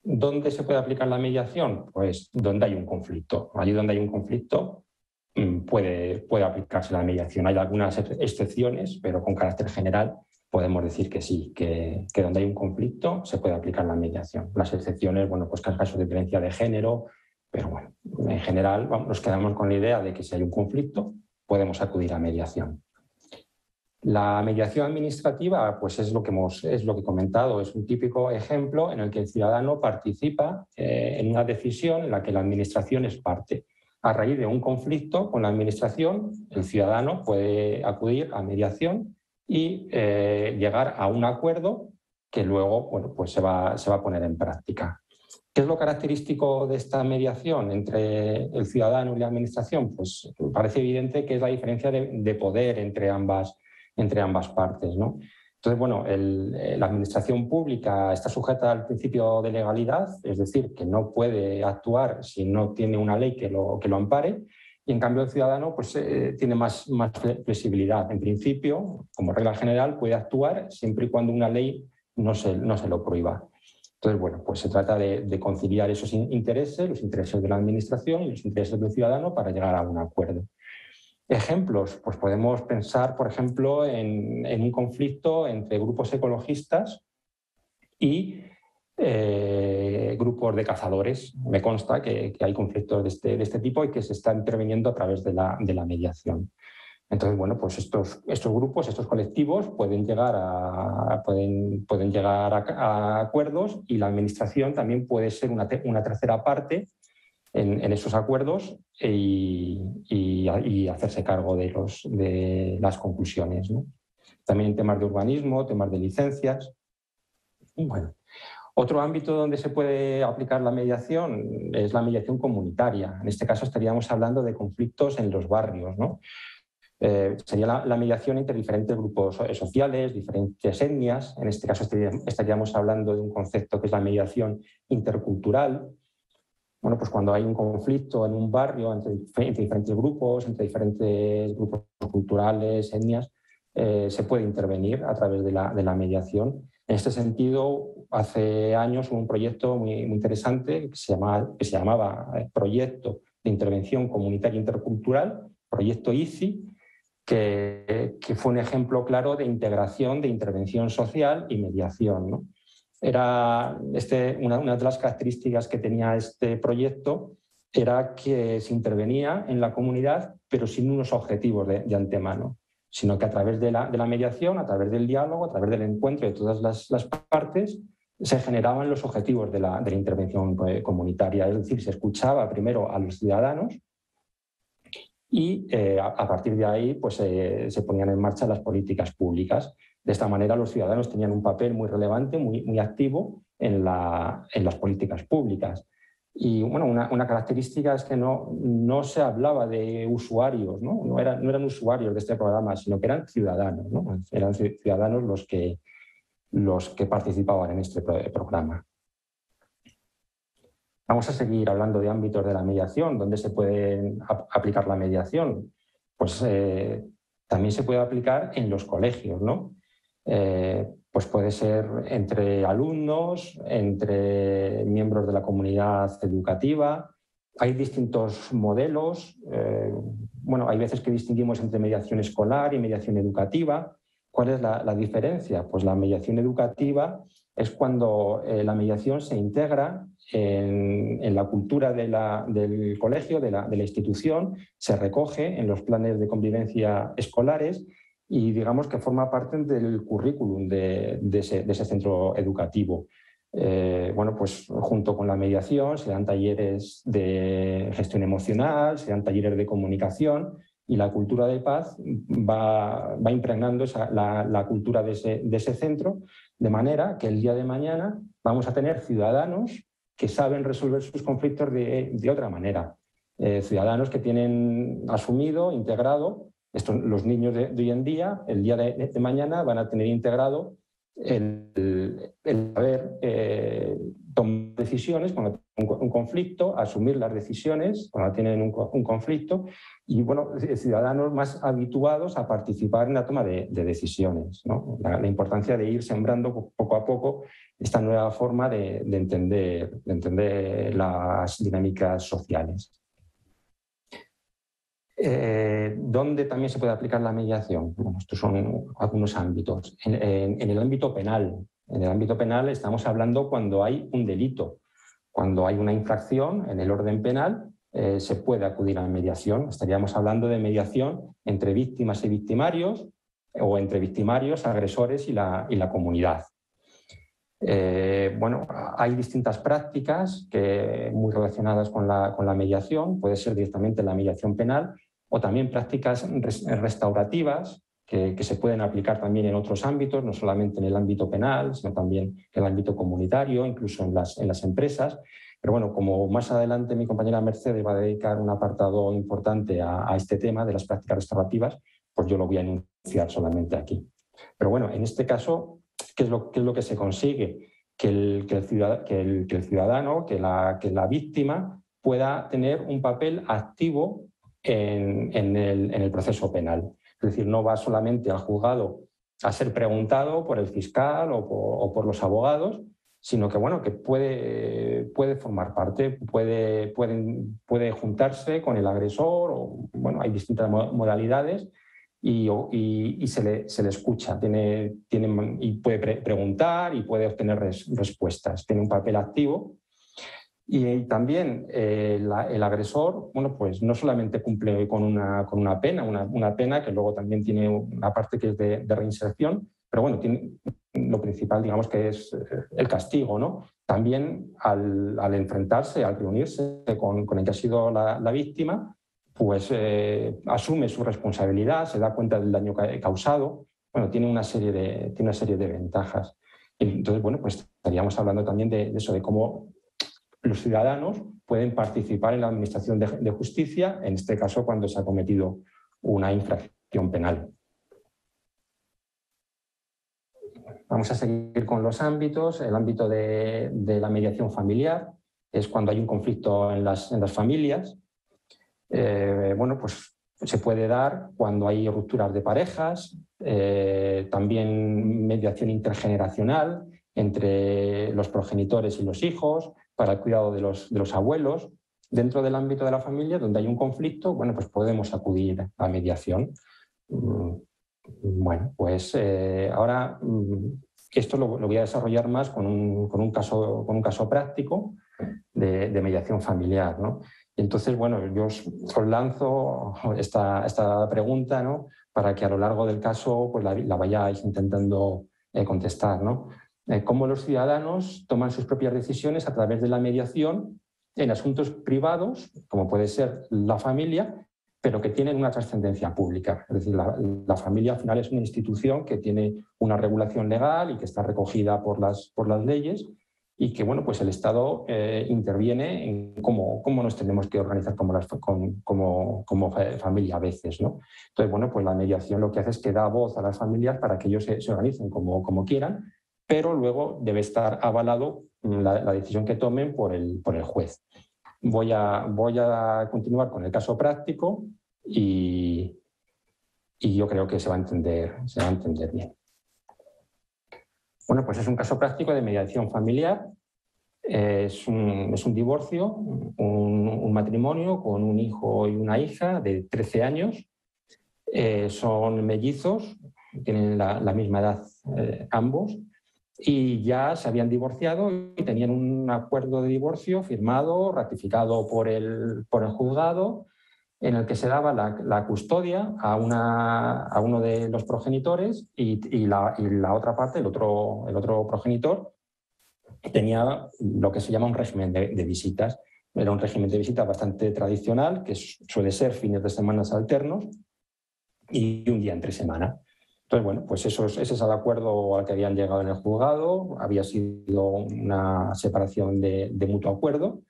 ¿Dónde se puede aplicar la mediación? Pues donde hay un conflicto. Allí donde hay un conflicto puede aplicarse la mediación. Hay algunas excepciones, pero con carácter general podemos decir que sí, que donde hay un conflicto se puede aplicar la mediación. Las excepciones, bueno, pues que en caso de violencia de género, Pero bueno, en general nos quedamos con la idea de que si hay un conflicto podemos acudir a mediación. La mediación administrativa, pues es lo que he comentado, es un típico ejemplo en el que el ciudadano participa en una decisión en la que la administración es parte. A raíz de un conflicto con la administración, el ciudadano puede acudir a mediación y llegar a un acuerdo que luego, bueno, pues se va a poner en práctica. ¿Qué es lo característico de esta mediación entre el ciudadano y la administración? Pues parece evidente que es la diferencia de poder entre ambas partes, ¿no? Entonces, bueno, la administración pública está sujeta al principio de legalidad, es decir, que no puede actuar si no tiene una ley que lo ampare, y en cambio el ciudadano pues, tiene más flexibilidad. En principio, como regla general, puede actuar siempre y cuando una ley no se lo prohíba. Entonces, bueno, pues se trata de conciliar esos intereses, los intereses de la administración y los intereses del ciudadano para llegar a un acuerdo. Ejemplos, pues podemos pensar, por ejemplo, en un conflicto entre grupos ecologistas y grupos de cazadores. Me consta que hay conflictos de este tipo y que se está interviniendo a través de la mediación. Entonces, bueno, pues estos grupos, estos colectivos pueden llegar a acuerdos, y la administración también puede ser una tercera parte en esos acuerdos y hacerse cargo de las conclusiones, ¿no? También en temas de urbanismo, temas de licencias. Bueno, otro ámbito donde se puede aplicar la mediación es la mediación comunitaria. En este caso estaríamos hablando de conflictos en los barrios, ¿no? Sería la mediación entre diferentes grupos sociales, diferentes etnias. En este caso estaríamos hablando de un concepto que es la mediación intercultural. Bueno, pues cuando hay un conflicto en un barrio entre diferentes grupos culturales, etnias, se puede intervenir a través de la mediación. En este sentido, hace años hubo un proyecto muy interesante que se llamaba Proyecto de Intervención Comunitaria Intercultural, Proyecto ICI, que fue un ejemplo claro de integración, de intervención social y mediación, ¿no? Era una de las características que tenía este proyecto era que se intervenía en la comunidad, pero sin unos objetivos de antemano, sino que a través de la mediación, a través del diálogo, a través del encuentro de todas las partes, se generaban los objetivos de la intervención comunitaria. Es decir, se escuchaba primero a los ciudadanos y a partir de ahí pues, se ponían en marcha las políticas públicas. De esta manera los ciudadanos tenían un papel muy relevante, muy activo en las políticas públicas. Y bueno, una característica es que no se hablaba de usuarios, no eran usuarios de este programa, sino que eran ciudadanos, ¿no? Eran ciudadanos los que participaban en este programa. Vamos a seguir hablando de ámbitos de la mediación, donde se puede aplicar la mediación. Pues también se puede aplicar en los colegios, ¿no? Pues puede ser entre alumnos, entre miembros de la comunidad educativa. Hay distintos modelos. Bueno, hay veces que distinguimos entre mediación escolar y mediación educativa. ¿Cuál es la diferencia? Pues la mediación educativa es cuando la mediación se integra en la cultura del colegio, de la institución, se recoge en los planes de convivencia escolares y digamos que forma parte del currículum de ese centro educativo. Bueno, pues junto con la mediación se dan talleres de gestión emocional, se dan talleres de comunicación y la cultura de paz va impregnando la cultura de ese centro, de manera que el día de mañana vamos a tener ciudadanos que saben resolver sus conflictos de otra manera. Ciudadanos que tienen asumido, integrado, los niños de hoy en día, el día de mañana van a tener integrado el saber tomar decisiones cuando tienen un conflicto, asumir las decisiones cuando tienen un conflicto y, bueno, ciudadanos más habituados a participar en la toma de decisiones, ¿no? La importancia de ir sembrando poco a poco esta nueva forma de entender las dinámicas sociales. ¿Dónde también se puede aplicar la mediación? Bueno, estos son algunos ámbitos. En el ámbito penal. En el ámbito penal estamos hablando cuando hay un delito. cuando hay una infracción en el orden penal, se puede acudir a la mediación. Estaríamos hablando de mediación entre víctimas y victimarios o entre victimarios, agresores y la comunidad. Bueno, hay distintas prácticas muy relacionadas con la mediación. Puede ser directamente la mediación penal o también prácticas restaurativas que se pueden aplicar también en otros ámbitos, no solamente en el ámbito penal, sino también en el ámbito comunitario, incluso en las empresas. Pero bueno, como más adelante mi compañera Mercedes va a dedicar un apartado importante a este tema de las prácticas restaurativas, pues yo lo voy a enunciar solamente aquí. Pero bueno, en este caso, ¿qué es lo que se consigue? Que el ciudadano, que la víctima pueda tener un papel activo en el proceso penal. Es decir, no va solamente al juzgado a ser preguntado por el fiscal o por los abogados, sino que, bueno, que puede formar parte, puede juntarse con el agresor, o, bueno, hay distintas modalidades y se le escucha, y puede preguntar y puede obtener respuestas, tiene un papel activo. Y también el agresor, bueno, pues no solamente cumple con una pena, una pena que luego también tiene una parte que es de reinserción, pero bueno, lo principal, digamos, que es el castigo, ¿no? También al enfrentarse, al reunirse con el que ha sido la víctima, pues asume su responsabilidad, se da cuenta del daño causado, bueno, tiene una serie de ventajas. Entonces, bueno, pues estaríamos hablando también de eso, de cómo los ciudadanos pueden participar en la administración de justicia, en este caso cuando se ha cometido una infracción penal. Vamos a seguir con los ámbitos. El ámbito de la mediación familiar es cuando hay un conflicto en las familias. Bueno, pues se puede dar cuando hay rupturas de parejas, también mediación intergeneracional entre los progenitores y los hijos, para el cuidado de los abuelos. Dentro del ámbito de la familia, donde hay un conflicto, bueno, pues podemos acudir a mediación. Bueno, pues ahora esto lo voy a desarrollar más con un caso práctico de mediación familiar, ¿no? Entonces, bueno, yo os lanzo esta pregunta, ¿no?, para que a lo largo del caso pues la vayáis intentando contestar, ¿no? Cómo los ciudadanos toman sus propias decisiones a través de la mediación en asuntos privados, como puede ser la familia, pero que tienen una trascendencia pública. Es decir, la familia al final es una institución que tiene una regulación legal y que está recogida por las leyes, y que, bueno, pues el Estado interviene en cómo nos tenemos que organizar como familia a veces, ¿no? Entonces, bueno, pues la mediación lo que hace es que da voz a las familias para que ellos se organicen como quieran, pero luego debe estar avalado la decisión que tomen por el juez. Voy a continuar con el caso práctico y yo creo que se va a entender bien. Bueno, pues es un caso práctico de mediación familiar. Es un divorcio, un matrimonio con un hijo y una hija de 13 años. Son mellizos, tienen la misma edad ambos, y ya se habían divorciado y tenían un acuerdo de divorcio firmado, ratificado por el juzgado, en el que se daba la custodia a uno de los progenitores y la otra parte, el otro progenitor, tenía lo que se llama un régimen de visitas. Era un régimen de visitas bastante tradicional, que suele ser fines de semana alternos y un día entre semana. Entonces, bueno, pues ese es el acuerdo al que habían llegado en el juzgado. Había sido una separación de mutuo acuerdo.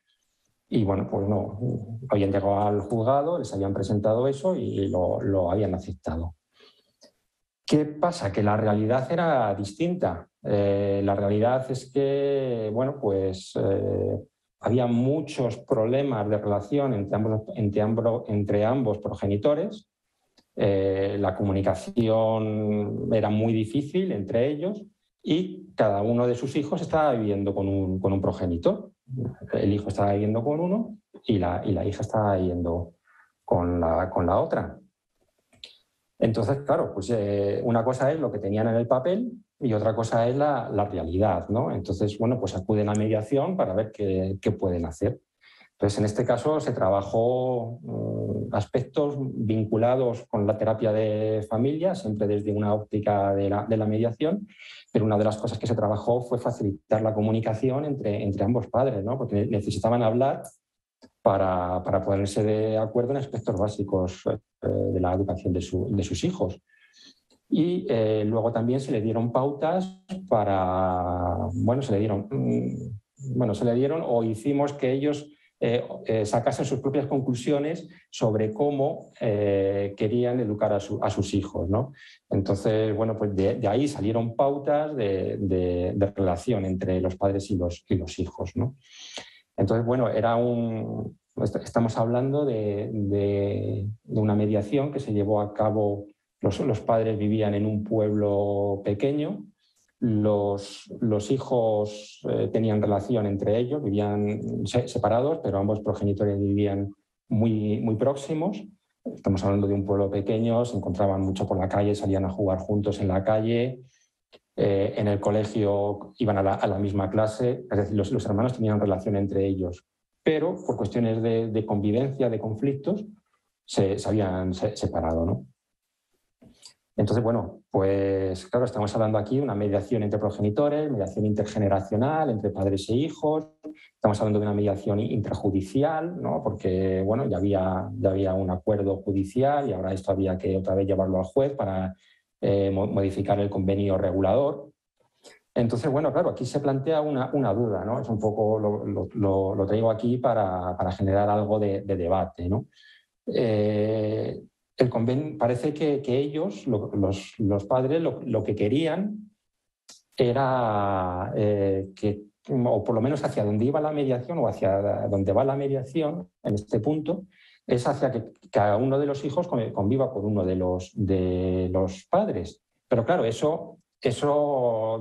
Y bueno, pues no, habían llegado al juzgado, les habían presentado eso y lo habían aceptado. ¿Qué pasa? Que la realidad era distinta. La realidad es que, bueno, pues había muchos problemas de relación entre ambos progenitores. La comunicación era muy difícil entre ellos y cada uno de sus hijos estaba viviendo con un progenitor. El hijo estaba viviendo con uno y la hija estaba viviendo con la otra. Entonces, claro, pues una cosa es lo que tenían en el papel y otra cosa es la realidad, ¿no? Entonces, bueno, pues acuden a mediación para ver qué pueden hacer. Entonces, en este caso se trabajó aspectos vinculados con la terapia de familia, siempre desde una óptica de la mediación, pero una de las cosas que se trabajó fue facilitar la comunicación entre ambos padres, ¿no? Porque necesitaban hablar para ponerse de acuerdo en aspectos básicos de la educación de sus hijos. Y luego también se le dieron pautas se le dieron o hicimos que ellos sacasen sus propias conclusiones sobre cómo querían educar a sus hijos, ¿no? Entonces, bueno, pues de ahí salieron pautas de relación entre los padres y los hijos, ¿no? Entonces, bueno, estamos hablando de una mediación que se llevó a cabo. Los padres vivían en un pueblo pequeño, los hijos tenían relación entre ellos, vivían separados, pero ambos progenitores vivían muy, muy próximos. Estamos hablando de un pueblo pequeño, se encontraban mucho por la calle, salían a jugar juntos en la calle, en el colegio iban a la misma clase, es decir, los hermanos tenían relación entre ellos, pero por cuestiones de convivencia, de conflictos, se habían separado, ¿no? Entonces, bueno, pues claro, estamos hablando aquí de una mediación entre progenitores, mediación intergeneracional entre padres e hijos, estamos hablando de una mediación intrajudicial, ¿no? Porque, bueno, ya había un acuerdo judicial y ahora esto había que otra vez llevarlo al juez para modificar el convenio regulador. Entonces, bueno, claro, aquí se plantea una duda, ¿no? Es un poco, lo traigo aquí para generar algo de debate, ¿no? El convenio, parece que ellos, los padres, lo que querían era o por lo menos hacia donde iba la mediación o hacia donde va la mediación en este punto, es hacia que cada uno de los hijos conviva con uno de los padres. Pero claro, eso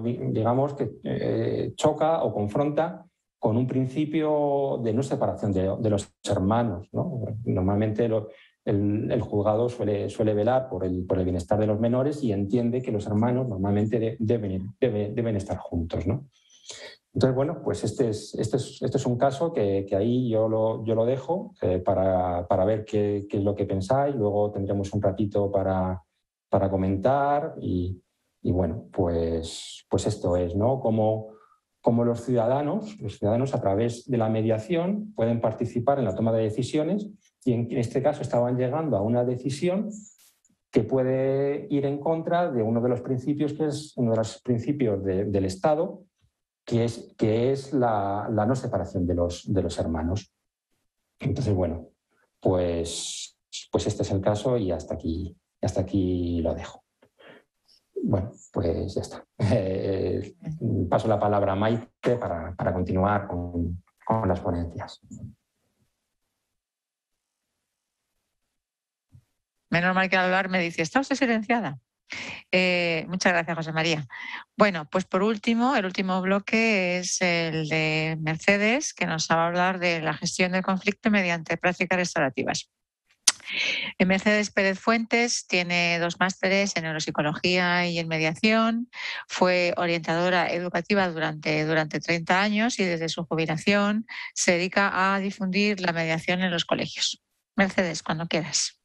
digamos que choca o confronta con un principio de no separación de los hermanos, ¿no? Normalmente el juzgado suele velar por el bienestar de los menores y entiende que los hermanos normalmente deben estar juntos, ¿no? Entonces, bueno, pues este es un caso que ahí yo lo dejo para ver qué es lo que pensáis. Luego tendremos un ratito para comentar y bueno, pues esto es, ¿no? Como los ciudadanos a través de la mediación pueden participar en la toma de decisiones y en este caso estaban llegando a una decisión que puede ir en contra de uno de los principios, que es uno de los principios del Estado, que es la no separación de los hermanos. Entonces, bueno, pues este es el caso y hasta aquí lo dejo. Bueno, pues ya está. Paso la palabra a Maite para continuar con las ponencias. Menos mal que al hablar me dice, ¿está usted silenciada? Muchas gracias, José María. Bueno, pues por último, el último bloque es el de Mercedes, que nos va a hablar de la gestión del conflicto mediante prácticas restaurativas. Mercedes Pérez Fuentes tiene 2 másteres en neuropsicología y en mediación. Fue orientadora educativa durante 30 años y desde su jubilación se dedica a difundir la mediación en los colegios. Mercedes, cuando quieras.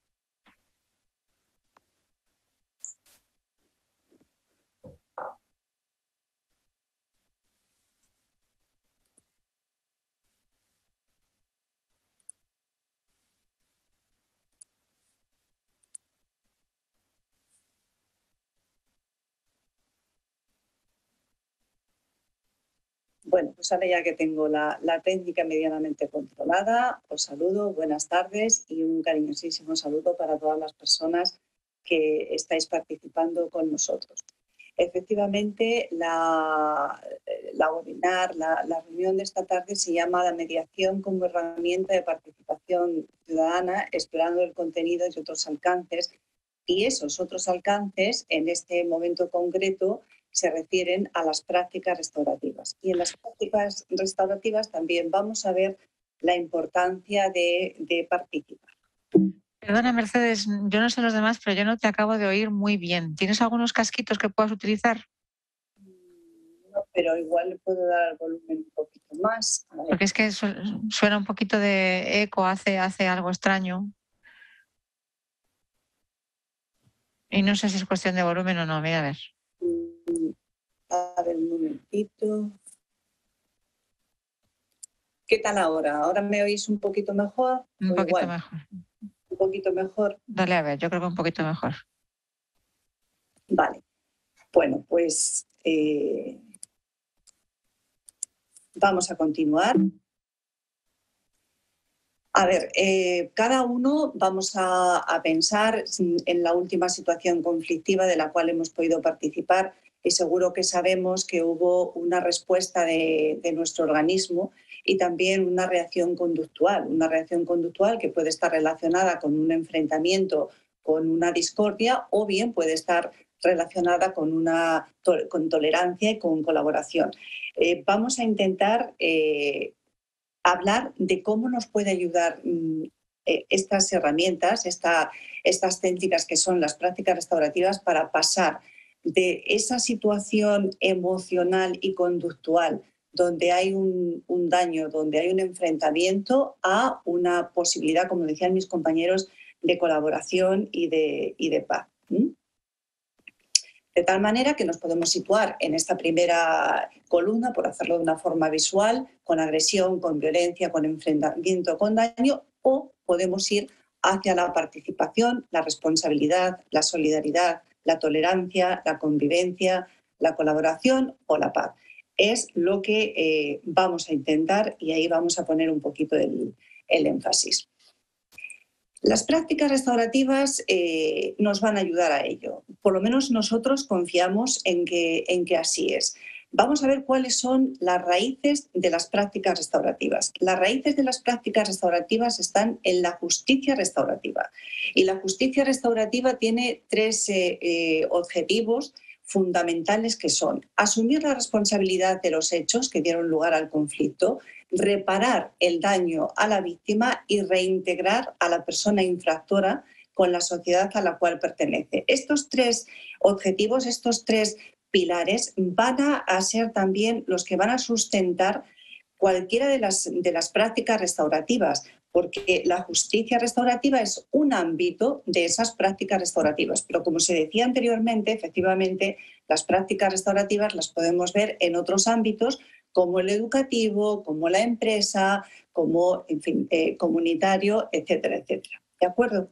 Bueno, pues ahora ya que tengo la técnica medianamente controlada, os saludo, buenas tardes y un cariñosísimo saludo para todas las personas que estáis participando con nosotros. Efectivamente, la reunión de esta tarde se llama la mediación como herramienta de participación ciudadana, explorando el contenido y otros alcances. Y esos otros alcances, en este momento concreto, se refieren a las prácticas restaurativas. Y en las prácticas restaurativas también vamos a ver la importancia de participar. Perdona, Mercedes, yo no sé los demás, pero yo no te acabo de oír muy bien. ¿Tienes algunos casquitos que puedas utilizar? pero igual le puedo dar el volumen un poquito más. A ver. Porque es que suena un poquito de eco, hace algo extraño. Y no sé si es cuestión de volumen o no, mira a ver. A ver, un momentito. ¿Qué tal ahora? ¿Ahora me oís un poquito mejor? Un poquito mejor. Un poquito mejor. Dale a ver, yo creo que un poquito mejor. Vale. Bueno, pues vamos a continuar. A ver, cada uno vamos a pensar en la última situación conflictiva de la cual hemos podido participar y seguro que sabemos que hubo una respuesta de nuestro organismo y también una reacción conductual que puede estar relacionada con un enfrentamiento, con una discordia o bien puede estar relacionada con tolerancia y con colaboración. Vamos a intentar hablar de cómo nos puede ayudar estas herramientas, estas técnicas que son las prácticas restaurativas para pasar de esa situación emocional y conductual donde hay un daño, donde hay un enfrentamiento, a una posibilidad, como decían mis compañeros, de colaboración y de paz. De tal manera que nos podemos situar en esta primera columna, por hacerlo de una forma visual, con agresión, con violencia, con enfrentamiento, con daño, o podemos ir hacia la participación, la responsabilidad, la solidaridad, la tolerancia, la convivencia, la colaboración o la paz. Es lo que vamos a intentar y ahí vamos a poner un poquito el énfasis. Las prácticas restaurativas nos van a ayudar a ello. Por lo menos nosotros confiamos en que así es. Vamos a ver cuáles son las raíces de las prácticas restaurativas. Las raíces de las prácticas restaurativas están en la justicia restaurativa. Y la justicia restaurativa tiene tres objetivos fundamentales que son asumir la responsabilidad de los hechos que dieron lugar al conflicto, reparar el daño a la víctima y reintegrar a la persona infractora con la sociedad a la cual pertenece. Estos tres objetivos, estos tres pilares van a ser también los que van a sustentar cualquiera de las prácticas restaurativas, porque la justicia restaurativa es un ámbito de esas prácticas restaurativas. Pero como se decía anteriormente, efectivamente, las prácticas restaurativas las podemos ver en otros ámbitos, como el educativo, como la empresa, como, en fin, comunitario, etcétera, etcétera. ¿De acuerdo?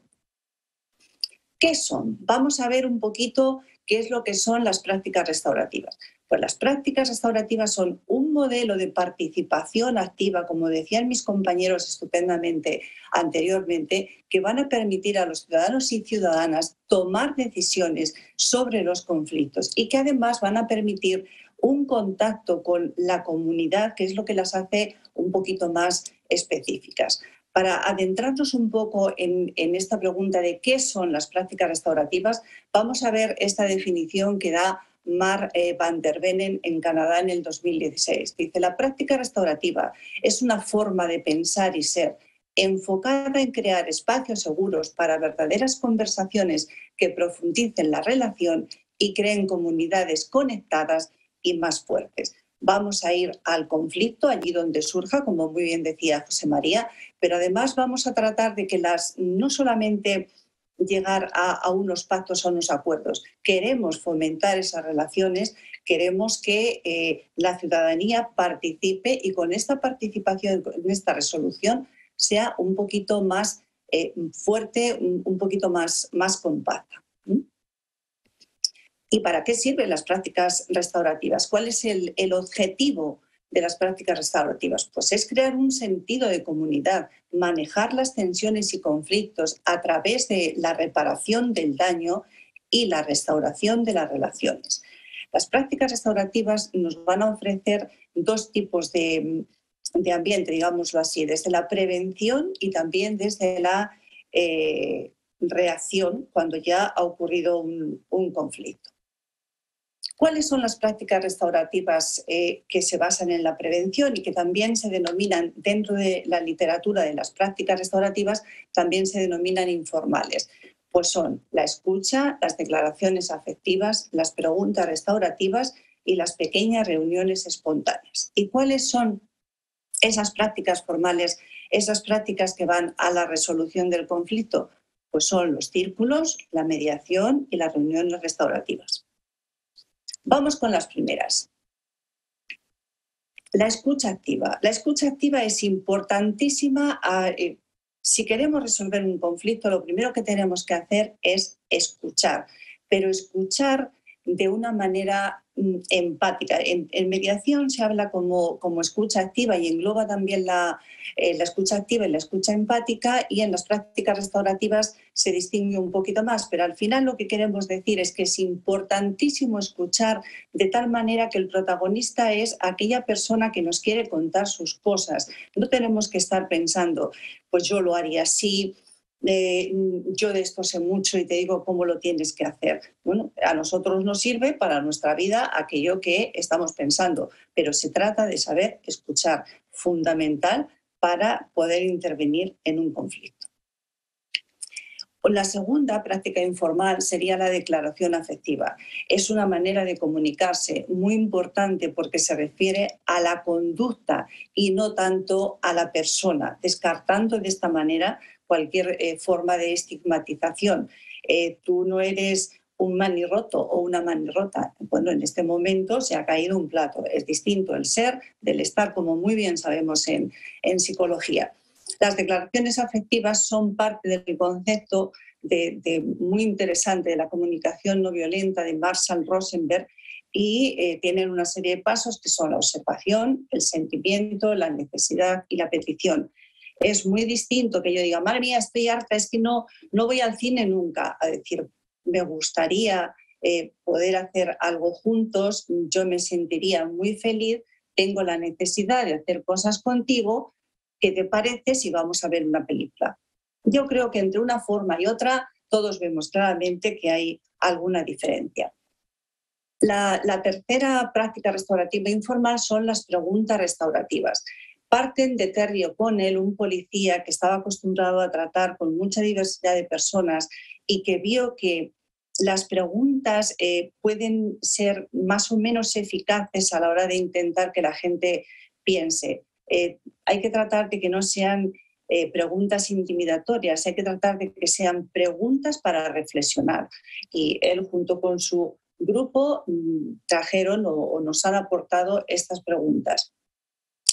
¿Qué son? Vamos a ver un poquito qué es lo que son las prácticas restaurativas. Pues las prácticas restaurativas son un modelo de participación activa, como decían mis compañeros estupendamente anteriormente, que van a permitir a los ciudadanos y ciudadanas tomar decisiones sobre los conflictos y que además van a permitir un contacto con la comunidad, que es lo que las hace un poquito más específicas. Para adentrarnos un poco en esta pregunta de qué son las prácticas restaurativas, vamos a ver esta definición que da Mark van der Venen en Canadá en el 2016. Dice: la práctica restaurativa es una forma de pensar y ser enfocada en crear espacios seguros para verdaderas conversaciones que profundicen la relación y creen comunidades conectadas y más fuertes. Vamos a ir al conflicto allí donde surja, como muy bien decía José María, pero además vamos a tratar de que no solamente llegar a unos pactos o unos acuerdos, queremos fomentar esas relaciones, queremos que la ciudadanía participe y con esta participación, con esta resolución, sea un poquito más fuerte, un poquito más compacta. ¿Y para qué sirven las prácticas restaurativas? ¿Cuál es el objetivo de las prácticas restaurativas? Pues es crear un sentido de comunidad, manejar las tensiones y conflictos a través de la reparación del daño y la restauración de las relaciones. Las prácticas restaurativas nos van a ofrecer dos tipos de ambiente, digámoslo así, desde la prevención y también desde la reacción cuando ya ha ocurrido un conflicto. ¿Cuáles son las prácticas restaurativas que se basan en la prevención y que también se denominan, dentro de la literatura de las prácticas restaurativas, también se denominan informales? Pues son la escucha, las declaraciones afectivas, las preguntas restaurativas y las pequeñas reuniones espontáneas. ¿Y cuáles son esas prácticas formales, esas prácticas que van a la resolución del conflicto? Pues son los círculos, la mediación y las reuniones restaurativas. Vamos con las primeras. La escucha activa. La escucha activa es importantísima. Si queremos resolver un conflicto, lo primero que tenemos que hacer es escuchar, pero escuchar de una manera empática. En mediación se habla como escucha activa y engloba también la escucha activa y la escucha empática, y en las prácticas restaurativas se distingue un poquito más, pero al final lo que queremos decir es que es importantísimo escuchar de tal manera que el protagonista es aquella persona que nos quiere contar sus cosas. No tenemos que estar pensando, pues yo lo haría así, yo de esto sé mucho y te digo cómo lo tienes que hacer. Bueno, a nosotros nos sirve para nuestra vida aquello que estamos pensando, pero se trata de saber escuchar, fundamental para poder intervenir en un conflicto. La segunda práctica informal sería la declaración afectiva. Es una manera de comunicarse muy importante porque se refiere a la conducta y no tanto a la persona, descartando de esta manera cualquier forma de estigmatización. Tú no eres un manirroto o una manirrota. Bueno, en este momento se ha caído un plato. Es distinto el ser del estar, como muy bien sabemos en psicología. Las declaraciones afectivas son parte del concepto muy interesante de la comunicación no violenta de Marshall Rosenberg, y tienen una serie de pasos que son la observación, el sentimiento, la necesidad y la petición. Es muy distinto que yo diga, madre mía, estoy harta, es que no voy al cine nunca, a decir, me gustaría poder hacer algo juntos, yo me sentiría muy feliz, tengo la necesidad de hacer cosas contigo, ¿qué te parece si vamos a ver una película? Yo creo que entre una forma y otra todos vemos claramente que hay alguna diferencia. La tercera práctica restaurativa informal son las preguntas restaurativas. Parten de Terry O'Connell, un policía que estaba acostumbrado a tratar con mucha diversidad de personas y que vio que las preguntas pueden ser más o menos eficaces a la hora de intentar que la gente piense. Hay que tratar de que no sean preguntas intimidatorias, hay que tratar de que sean preguntas para reflexionar. Y él, junto con su grupo, trajeron o nos han aportado estas preguntas.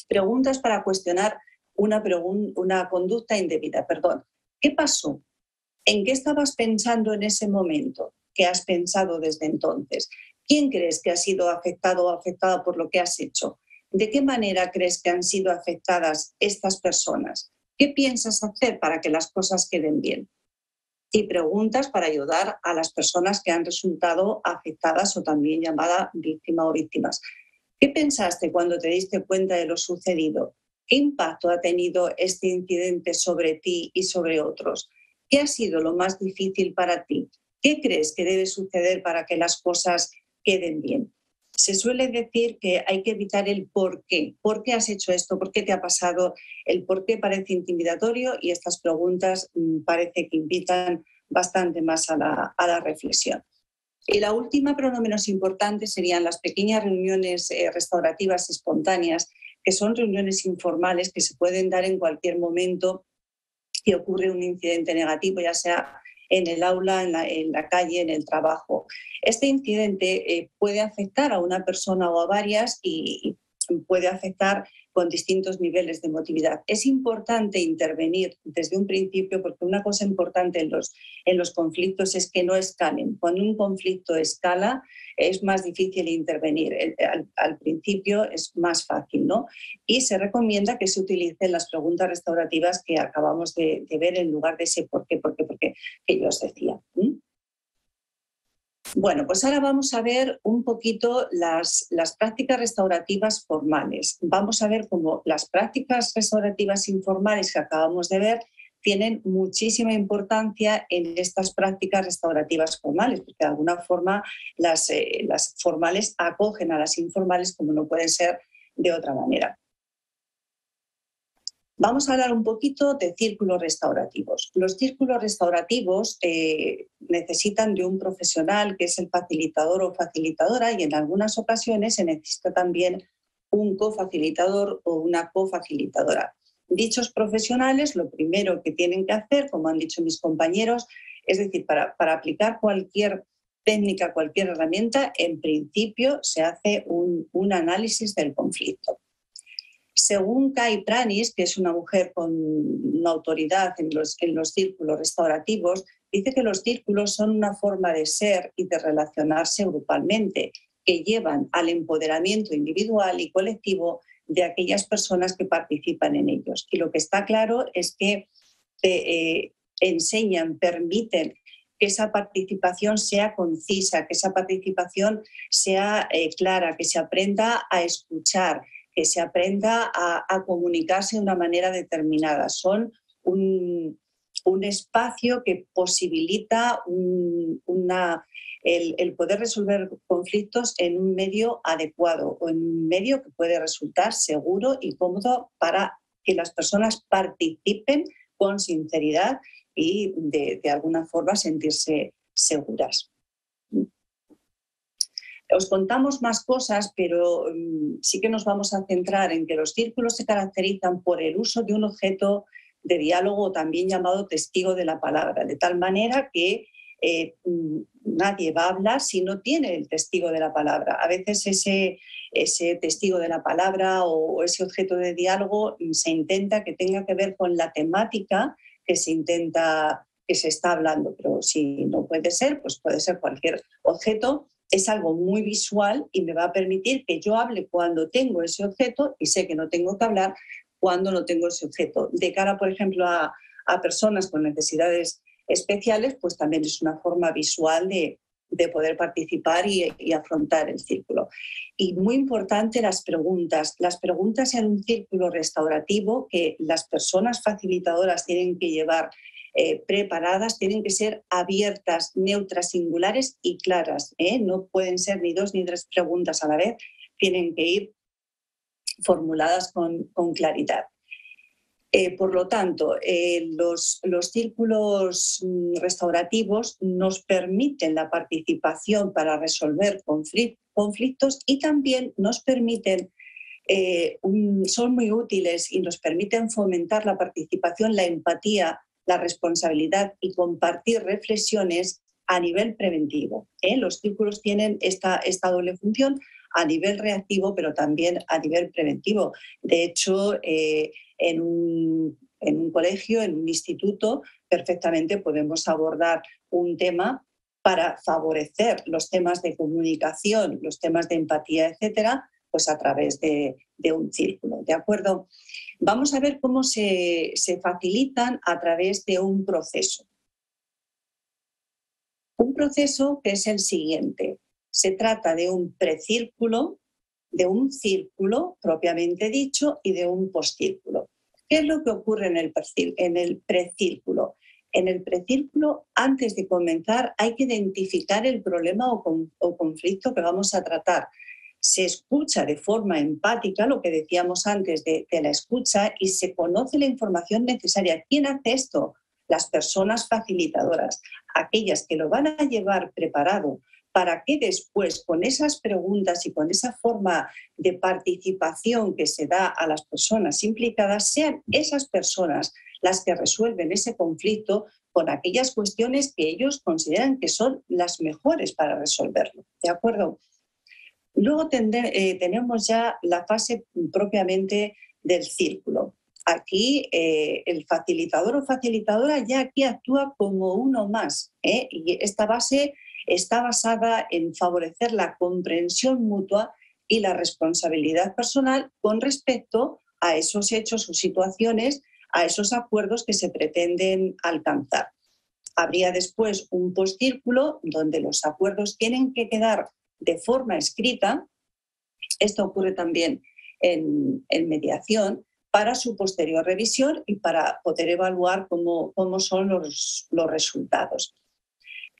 Preguntas para cuestionar una conducta indebida. ¿Qué pasó? ¿En qué estabas pensando en ese momento? ¿Qué has pensado desde entonces? ¿Quién crees que ha sido afectado o afectada por lo que has hecho? ¿De qué manera crees que han sido afectadas estas personas? ¿Qué piensas hacer para que las cosas queden bien? Y preguntas para ayudar a las personas que han resultado afectadas o también llamadas víctima o víctimas. ¿Qué pensaste cuando te diste cuenta de lo sucedido? ¿Qué impacto ha tenido este incidente sobre ti y sobre otros? ¿Qué ha sido lo más difícil para ti? ¿Qué crees que debe suceder para que las cosas queden bien? Se suele decir que hay que evitar el por qué. ¿Por qué has hecho esto? ¿Por qué te ha pasado? El por qué parece intimidatorio y estas preguntas parece que invitan bastante más a la reflexión. Y la última, pero no menos importante, serían las pequeñas reuniones restaurativas espontáneas, que son reuniones informales que se pueden dar en cualquier momento que ocurre un incidente negativo, ya sea en el aula, en la calle, en el trabajo. Este incidente puede afectar a una persona o a varias y puede afectar con distintos niveles de emotividad. Es importante intervenir desde un principio porque una cosa importante en los conflictos es que no escalen. Cuando un conflicto escala es más difícil intervenir. Al principio es más fácil, ¿no? Y se recomienda que se utilicen las preguntas restaurativas que acabamos de ver en lugar de ese por qué que yo os decía. Bueno, pues ahora vamos a ver un poquito las prácticas restaurativas formales. Vamos a ver cómo las prácticas restaurativas informales que acabamos de ver tienen muchísima importancia en estas prácticas restaurativas formales, porque de alguna forma las formales acogen a las informales como no puede ser de otra manera. Vamos a hablar un poquito de círculos restaurativos. Los círculos restaurativos necesitan de un profesional que es el facilitador o facilitadora, y en algunas ocasiones se necesita también un cofacilitador o una cofacilitadora. Dichos profesionales lo primero que tienen que hacer, como han dicho mis compañeros, es decir, para aplicar cualquier técnica, cualquier herramienta, en principio se hace un análisis del conflicto. Según Kai Pranis, que es una mujer con una autoridad en los círculos restaurativos, dice que los círculos son una forma de ser y de relacionarse grupalmente, que llevan al empoderamiento individual y colectivo de aquellas personas que participan en ellos. Y lo que está claro es que enseñan, permiten que esa participación sea concisa, que esa participación sea clara, que se aprenda a escuchar, que se aprenda a comunicarse de una manera determinada. Son un espacio que posibilita el poder resolver conflictos en un medio adecuado o en un medio que puede resultar seguro y cómodo para que las personas participen con sinceridad y de alguna forma sentirse seguras. Os contamos más cosas, pero sí que nos vamos a centrar en que los círculos se caracterizan por el uso de un objeto de diálogo, también llamado testigo de la palabra, de tal manera que nadie va a hablar si no tiene el testigo de la palabra. A veces ese testigo de la palabra o ese objeto de diálogo se intenta que tenga que ver con la temática que se está hablando, pero si no puede ser, pues puede ser cualquier objeto. Es algo muy visual y me va a permitir que yo hable cuando tengo ese objeto y sé que no tengo que hablar cuando no tengo ese objeto. De cara, por ejemplo, a personas con necesidades especiales, pues también es una forma visual de poder participar y afrontar el círculo. Y muy importante las preguntas. Las preguntas en un círculo restaurativo que las personas facilitadoras tienen que llevar preparadas, tienen que ser abiertas, neutras, singulares y claras. No pueden ser ni 2 ni 3 preguntas a la vez, tienen que ir formuladas con claridad. Por lo tanto, los círculos restaurativos nos permiten la participación para resolver conflictos y también nos permiten, son muy útiles y nos permiten fomentar la participación, la empatía, la responsabilidad y compartir reflexiones a nivel preventivo. Los círculos tienen esta doble función a nivel reactivo, pero también a nivel preventivo. De hecho, en un colegio, en un instituto, perfectamente podemos abordar un tema para favorecer los temas de comunicación, los temas de empatía, etcétera, pues a través de un círculo, ¿de acuerdo? Vamos a ver cómo se facilitan a través de un proceso. Un proceso que es el siguiente. Se trata de un precírculo, de un círculo propiamente dicho y de un postcírculo. ¿Qué es lo que ocurre en el precírculo? En el precírculo, antes de comenzar, hay que identificar el problema o conflicto que vamos a tratar. Se escucha de forma empática, lo que decíamos antes de la escucha, y se conoce la información necesaria. ¿Quién hace esto? Las personas facilitadoras, aquellas que lo van a llevar preparado para que después, con esas preguntas y con esa forma de participación que se da a las personas implicadas, sean esas personas las que resuelven ese conflicto con aquellas cuestiones que ellos consideran que son las mejores para resolverlo. ¿De acuerdo? Luego tenemos ya la fase propiamente del círculo. Aquí el facilitador o facilitadora ya aquí actúa como uno más, y esta base está basada en favorecer la comprensión mutua y la responsabilidad personal con respecto a esos hechos o situaciones, a esos acuerdos que se pretenden alcanzar. Habría después un postcírculo donde los acuerdos tienen que quedar de forma escrita. Esto ocurre también en mediación, para su posterior revisión y para poder evaluar cómo son los resultados.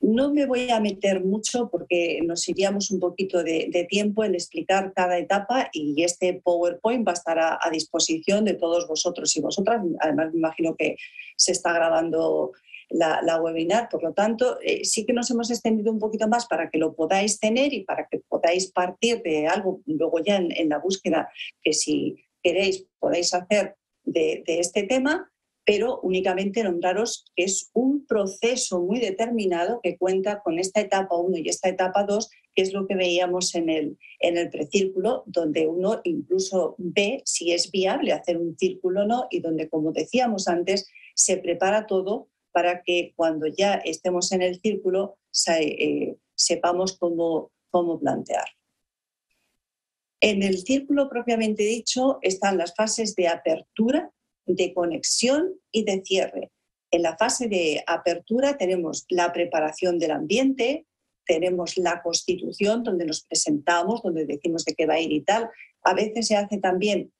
No me voy a meter mucho porque nos iríamos un poquito de tiempo en explicar cada etapa, y este PowerPoint va a estar a disposición de todos vosotros y vosotras. Además, me imagino que se está grabando la webinar, por lo tanto, sí que nos hemos extendido un poquito más para que lo podáis tener y para que podáis partir de algo luego ya en la búsqueda que, si queréis, podéis hacer de este tema. Pero únicamente nombraros que es un proceso muy determinado que cuenta con esta etapa 1 y esta etapa 2, que es lo que veíamos en el precírculo, donde uno incluso ve si es viable hacer un círculo o no, y donde, como decíamos antes, se prepara todo para que cuando ya estemos en el círculo sepamos cómo plantear. En el círculo propiamente dicho están las fases de apertura, de conexión y de cierre. En la fase de apertura tenemos la preparación del ambiente, tenemos la constitución, donde nos presentamos, donde decimos de qué va a ir y tal. A veces se hace también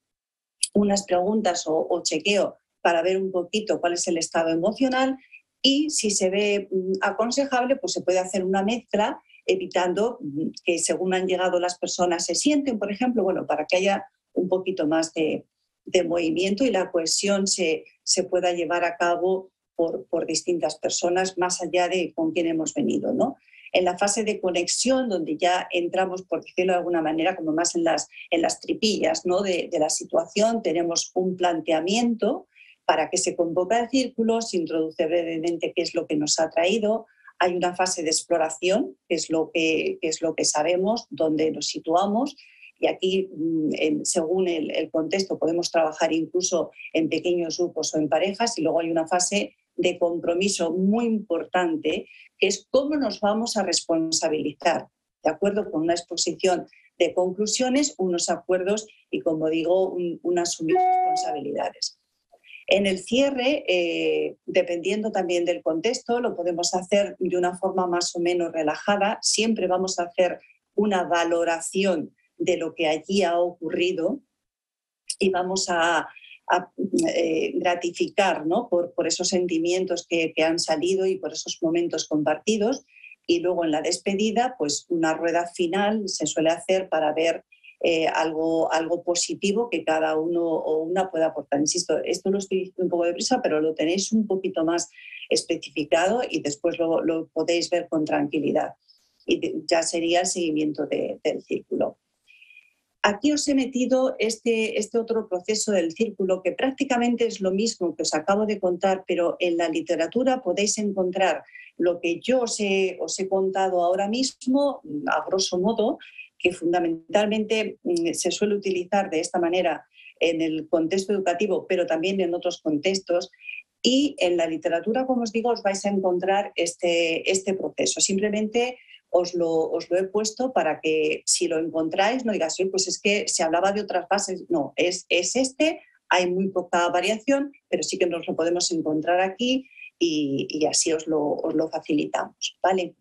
unas preguntas o chequeo para ver un poquito cuál es el estado emocional, y si se ve aconsejable, pues se puede hacer una mezcla, evitando que según han llegado las personas se sienten, por ejemplo, bueno, para que haya un poquito más de movimiento y la cohesión se pueda llevar a cabo por distintas personas, más allá de con quién hemos venido, ¿no? En la fase de conexión, donde ya entramos, por decirlo de alguna manera, como más en las tripillas, ¿no? de la situación, tenemos un planteamiento para que se convoca el círculo, se introduce brevemente qué es lo que nos ha traído. Hay una fase de exploración, que es lo que sabemos, dónde nos situamos. Y aquí, según el contexto, podemos trabajar incluso en pequeños grupos o en parejas. Y luego hay una fase de compromiso muy importante, que es cómo nos vamos a responsabilizar, de acuerdo con una exposición de conclusiones, unos acuerdos y, como digo, un asumir responsabilidades. En el cierre, dependiendo también del contexto, lo podemos hacer de una forma más o menos relajada. Siempre vamos a hacer una valoración de lo que allí ha ocurrido y vamos a gratificar, ¿no? por esos sentimientos que han salido y por esos momentos compartidos. Y luego en la despedida, pues una rueda final se suele hacer para ver algo positivo que cada uno o una pueda aportar. Insisto, esto lo estoy diciendo un poco deprisa, pero lo tenéis un poquito más especificado y después lo podéis ver con tranquilidad. Y ya sería el seguimiento del círculo. Aquí os he metido este otro proceso del círculo, que prácticamente es lo mismo que os acabo de contar, pero en la literatura podéis encontrar lo que yo os he contado ahora mismo, a grosso modo, que fundamentalmente se suele utilizar de esta manera en el contexto educativo, pero también en otros contextos. Y en la literatura, como os digo, os vais a encontrar este proceso. Simplemente os lo he puesto para que, si lo encontráis, no digáis, pues es que se hablaba de otras fases. No, es hay muy poca variación, pero sí que nos lo podemos encontrar aquí y así os lo facilitamos, ¿vale?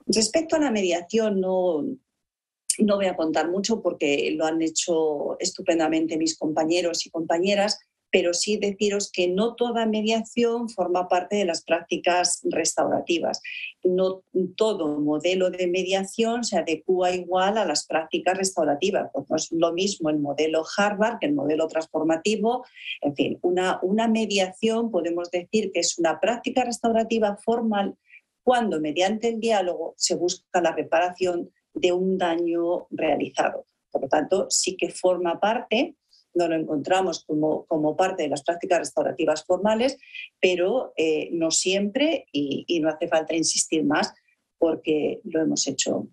Respecto a la mediación, no voy a contar mucho porque lo han hecho estupendamente mis compañeros y compañeras, pero sí deciros que no toda mediación forma parte de las prácticas restaurativas. No todo modelo de mediación se adecúa igual a las prácticas restaurativas. Pues no es lo mismo el modelo Harvard que el modelo transformativo. En fin, una mediación podemos decir que es una práctica restaurativa formal cuando mediante el diálogo se busca la reparación de un daño realizado. Por lo tanto, sí que forma parte. No lo encontramos como parte de las prácticas restaurativas formales, pero no siempre y no hace falta insistir más porque lo hemos hecho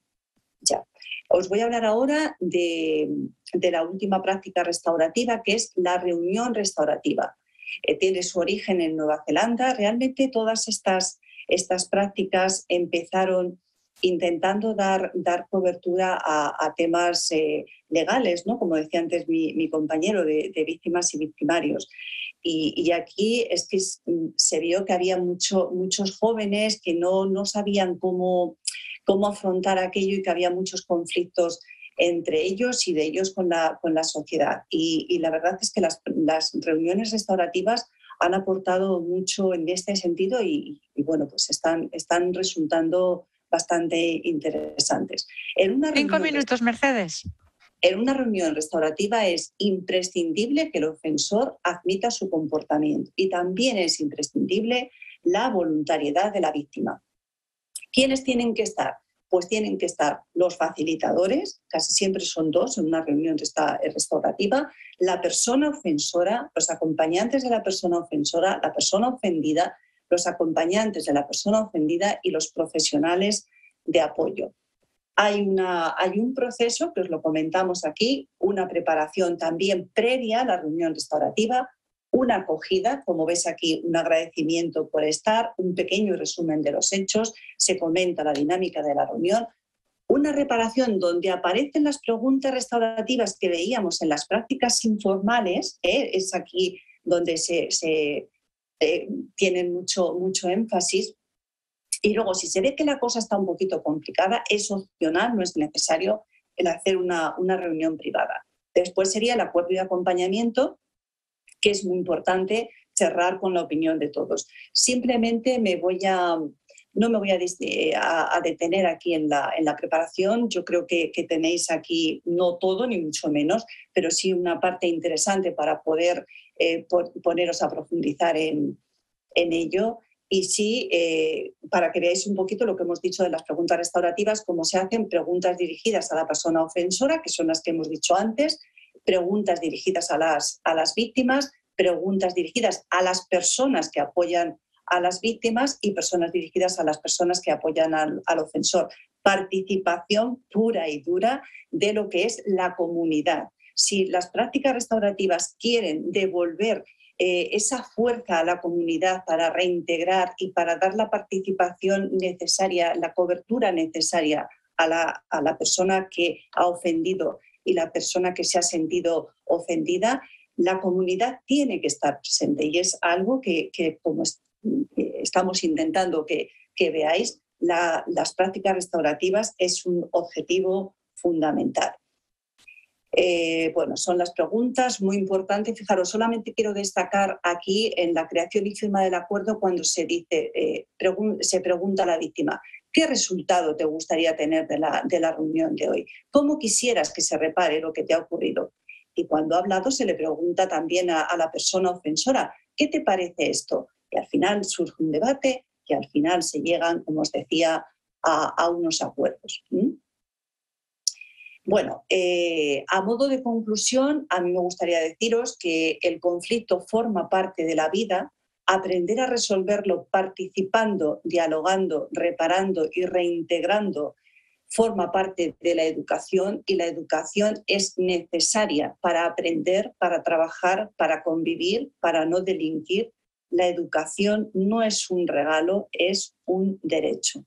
ya. Os voy a hablar ahora de la última práctica restaurativa, que es la reunión restaurativa. Tiene su origen en Nueva Zelanda. Realmente todas estas prácticas empezaron intentando dar cobertura a temas legales, ¿no? Como decía antes mi compañero, de víctimas y victimarios. Y aquí es que se vio que había muchos jóvenes que no sabían cómo afrontar aquello y que había muchos conflictos entre ellos y de ellos con la sociedad. Y la verdad es que las reuniones restaurativas han aportado mucho en este sentido y bueno, pues están resultando bastante interesantes. 5 minutos, Mercedes. En una reunión restaurativa es imprescindible que el ofensor admita su comportamiento y también es imprescindible la voluntariedad de la víctima. ¿Quiénes tienen que estar? Pues tienen que estar los facilitadores, casi siempre son 2 en una reunión restaurativa, la persona ofensora, los acompañantes de la persona ofensora, la persona ofendida, los acompañantes de la persona ofendida y los profesionales de apoyo. Hay un proceso, que os lo comentamos aquí, una preparación también previa a la reunión restaurativa, una acogida, como ves aquí, un agradecimiento por estar, un pequeño resumen de los hechos, se comenta la dinámica de la reunión, una reparación donde aparecen las preguntas restaurativas que veíamos en las prácticas informales, es aquí donde tienen mucho énfasis. Y luego, si se ve que la cosa está un poquito complicada, es opcional, no es necesario el hacer una reunión privada. Después sería el acuerdo y acompañamiento, que es muy importante cerrar con la opinión de todos. Simplemente no me voy a detener aquí en la preparación. Yo creo que tenéis aquí no todo, ni mucho menos, pero sí una parte interesante para poder poneros a profundizar en ello. Y sí, para que veáis un poquito lo que hemos dicho de las preguntas restaurativas, cómo se hacen preguntas dirigidas a la persona ofensora, que son las que hemos dicho antes, preguntas dirigidas a las víctimas, preguntas dirigidas a las personas que apoyan a las víctimas y personas dirigidas a las personas que apoyan al ofensor. Participación pura y dura de lo que es la comunidad. Si las prácticas restaurativas quieren devolver esa fuerza a la comunidad para reintegrar y para dar la participación necesaria, la cobertura necesaria a la persona que ha ofendido y la persona que se ha sentido ofendida, la comunidad tiene que estar presente y es algo que como estamos intentando que veáis, las prácticas restaurativas es un objetivo fundamental. Bueno, son las preguntas muy importantes. Fijaros, solamente quiero destacar aquí en la creación y firma del acuerdo cuando se dice, se pregunta a la víctima, ¿qué resultado te gustaría tener de la reunión de hoy? ¿Cómo quisieras que se repare lo que te ha ocurrido? Y cuando ha hablado se le pregunta también a la persona ofensora, ¿qué te parece esto? Y al final surge un debate y al final se llegan, como os decía, a unos acuerdos. Bueno, a modo de conclusión, a mí me gustaría deciros que el conflicto forma parte de la vida. Aprender a resolverlo participando, dialogando, reparando y reintegrando forma parte de la educación y la educación es necesaria para aprender, para trabajar, para convivir, para no delinquir. La educación no es un regalo, es un derecho.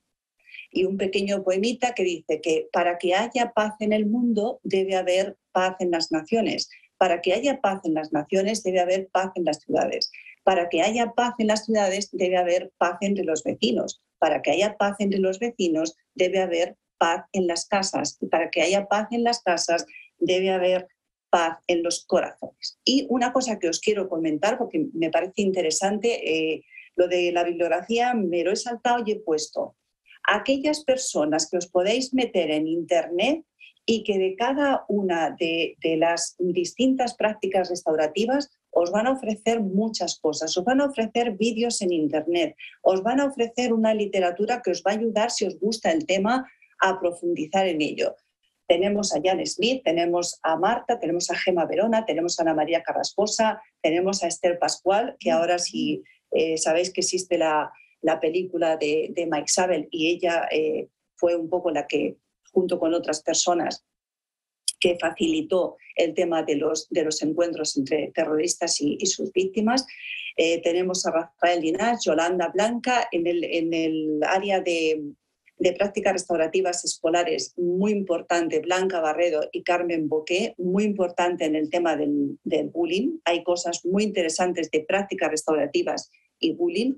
Y un pequeño poemita que dice que para que haya paz en el mundo debe haber paz en las naciones. Para que haya paz en las naciones debe haber paz en las ciudades. Para que haya paz en las ciudades debe haber paz entre los vecinos. Para que haya paz entre los vecinos debe haber paz en las casas. Y para que haya paz en las casas debe haber paz en los corazones. Y una cosa que os quiero comentar, porque me parece interesante, lo de la bibliografía me lo he saltado y he puesto aquellas personas que os podéis meter en Internet y que de cada una de las distintas prácticas restaurativas os van a ofrecer muchas cosas, os van a ofrecer vídeos en Internet, os van a ofrecer una literatura que os va a ayudar, si os gusta el tema, a profundizar en ello. Tenemos a Jan Smith, tenemos a Marta, tenemos a Gemma Verona, tenemos a Ana María Carrascosa, tenemos a Esther Pascual, que ahora sí sabéis que existe la película de Mike Sabel y ella fue un poco la que, junto con otras personas, que facilitó el tema de los encuentros entre terroristas y sus víctimas. Tenemos a Rafael Linares, Yolanda Blanca, en el área de prácticas restaurativas escolares, muy importante, Blanca Barredo y Carmen Boqué, muy importante en el tema del bullying. Hay cosas muy interesantes de prácticas restaurativas y bullying.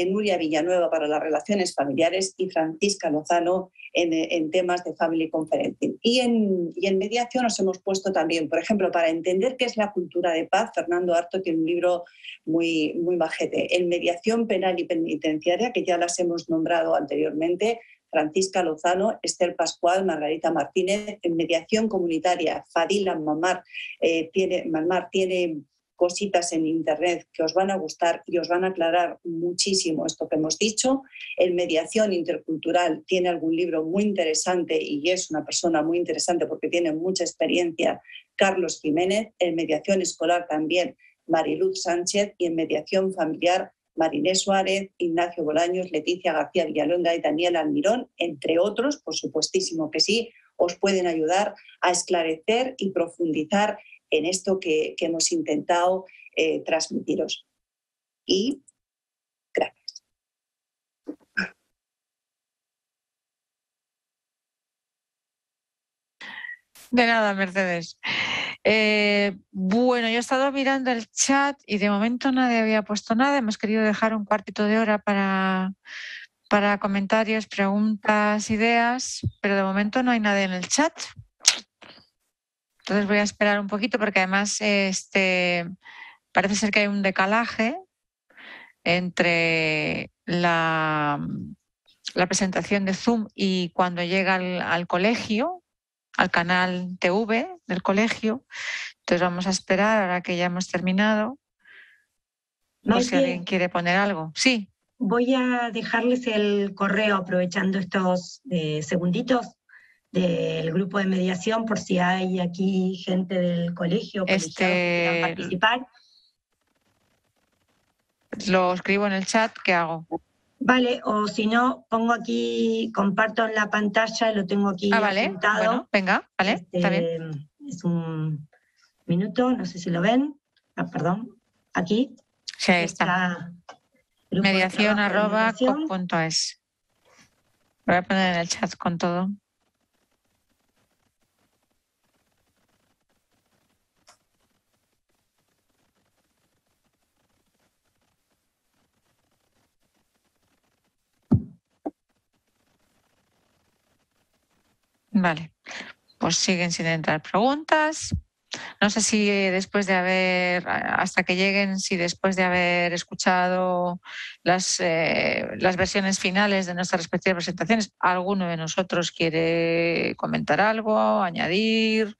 Nuria Villanueva para las relaciones familiares y Francisca Lozano en temas de family conferencing. Y en mediación nos hemos puesto también, por ejemplo, para entender qué es la cultura de paz, Fernando Arto tiene un libro muy majete. En mediación penal y penitenciaria, que ya las hemos nombrado anteriormente, Francisca Lozano, Esther Pascual, Margarita Martínez. En mediación comunitaria, Fadila Mamar tiene cositas en internet que os van a gustar y os van a aclarar muchísimo esto que hemos dicho. En mediación intercultural tiene algún libro muy interesante y es una persona muy interesante porque tiene mucha experiencia, Carlos Jiménez. En mediación escolar también Mariluz Sánchez, y en mediación familiar Marinés Suárez, Ignacio Bolaños, Leticia García Villalonga y Daniel Almirón, entre otros, por supuestísimo que sí, os pueden ayudar a esclarecer y profundizar en esto que hemos intentado transmitiros. Y gracias. De nada, Mercedes. Bueno, yo he estado mirando el chat y de momento nadie había puesto nada. Hemos querido dejar un cuartito de hora para comentarios, preguntas, ideas, pero de momento no hay nadie en el chat. Entonces voy a esperar un poquito porque además parece ser que hay un decalaje entre la presentación de Zoom y cuando llega al colegio, al canal TV del colegio. Entonces vamos a esperar ahora que ya hemos terminado. Por si alguien quiere poner algo. Sí. Voy a dejarles el correo aprovechando estos segunditos del grupo de mediación por si hay aquí gente del colegio que quieran participar. Lo escribo en el chat, ¿qué hago? Vale, o si no, pongo aquí, comparto en la pantalla, lo tengo aquí apuntado. Bueno, venga, vale, está bien. Es un minuto, no sé si lo ven. Perdón, aquí. Sí, ahí está. Mediación@coc.es. Lo voy a poner en el chat con todo. Vale, pues siguen sin entrar preguntas. No sé si después de hasta que lleguen, si después de haber escuchado las versiones finales de nuestras respectivas presentaciones, alguno de nosotros quiere comentar algo, añadir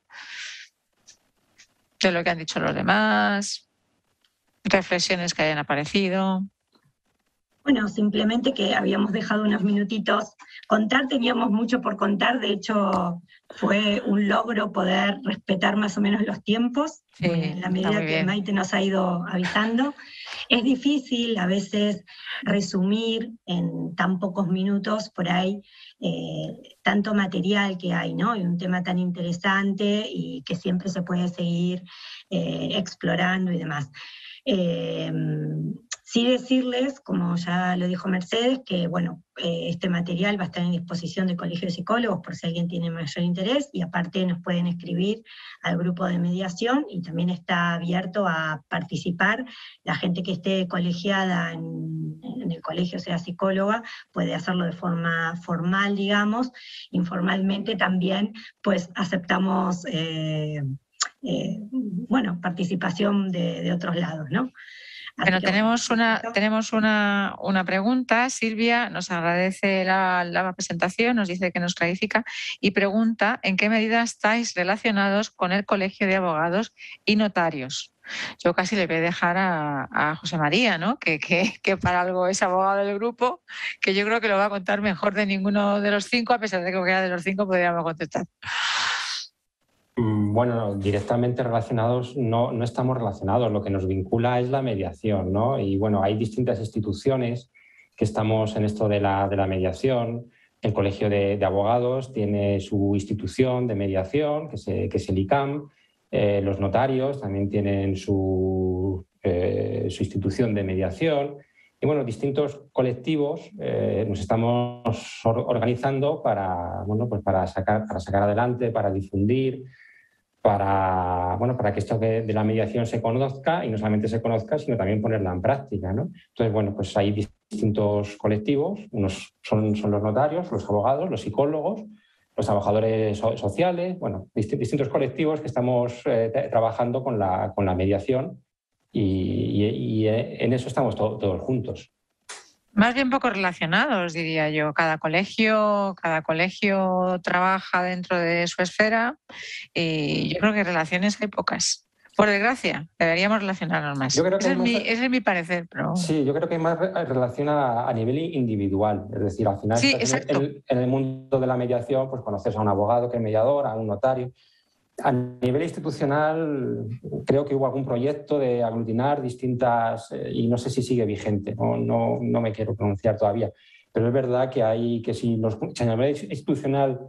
de lo que han dicho los demás, reflexiones que hayan aparecido. Bueno, simplemente que habíamos dejado unos minutitos contar, teníamos mucho por contar, de hecho fue un logro poder respetar más o menos los tiempos, en la medida que Maite nos ha ido avisando. Es difícil a veces resumir en tan pocos minutos por ahí tanto material que hay, ¿no? Y un tema tan interesante y que siempre se puede seguir explorando y demás. Sí decirles, como ya lo dijo Mercedes, que bueno, este material va a estar en disposición del Colegio de Psicólogos por si alguien tiene mayor interés, y aparte nos pueden escribir al grupo de mediación y también está abierto a participar. La gente que esté colegiada en el colegio, sea psicóloga, puede hacerlo de forma formal, digamos. Informalmente también pues aceptamos participación de otros lados, ¿no? Bueno, tenemos una pregunta. Silvia nos agradece la presentación, nos dice que nos clarifica y pregunta en qué medida estáis relacionados con el Colegio de Abogados y Notarios. Yo casi le voy a dejar a José María, ¿no? Que para algo es abogado del grupo, que yo creo que lo va a contar mejor de ninguno de los cinco, a pesar de que cualquiera de los cinco podríamos contestar. Bueno, directamente relacionados no estamos relacionados, lo que nos vincula es la mediación, ¿no? Y bueno, hay distintas instituciones que estamos en esto de la mediación. El Colegio de Abogados tiene su institución de mediación, que es el ICAM. Los notarios también tienen su institución de mediación. Y bueno, distintos colectivos nos estamos organizando para sacar adelante, para difundir, para que esto de la mediación se conozca, y no solamente se conozca, sino también ponerla en práctica, ¿no? Entonces, bueno, pues hay distintos colectivos. Unos son los notarios, los abogados, los psicólogos, los trabajadores sociales, bueno, distintos colectivos que estamos trabajando con la mediación y en eso estamos todos juntos. Más bien poco relacionados, diría yo. Cada colegio trabaja dentro de su esfera y yo creo que relaciones hay pocas. Por desgracia, deberíamos relacionarnos más. Yo creo que ese es mi parecer. Pero... Sí, yo creo que hay más relación a nivel individual. Es decir, al final sí, en el mundo de la mediación, pues conoces a un abogado que es mediador, a un notario. A nivel institucional, creo que hubo algún proyecto de aglutinar distintas, y no sé si sigue vigente, no me quiero pronunciar todavía, pero es verdad que a nivel institucional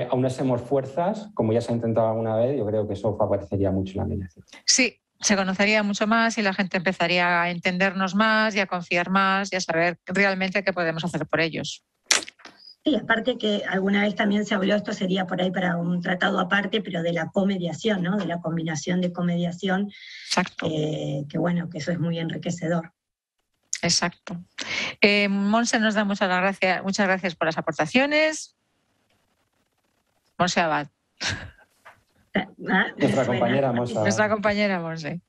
aunásemos fuerzas, como ya se ha intentado alguna vez, yo creo que eso favorecería mucho la mediación. Sí, se conocería mucho más y la gente empezaría a entendernos más y a confiar más y a saber realmente qué podemos hacer por ellos. Sí, aparte que alguna vez también se habló, esto sería por ahí para un tratado aparte, pero de la comediación, ¿no? De la combinación de comediación. Exacto. Que bueno, que eso es muy enriquecedor. Exacto. Monse nos da muchas gracias por las aportaciones. Monse Abad. Nuestra compañera Monse. Nuestra compañera Monse.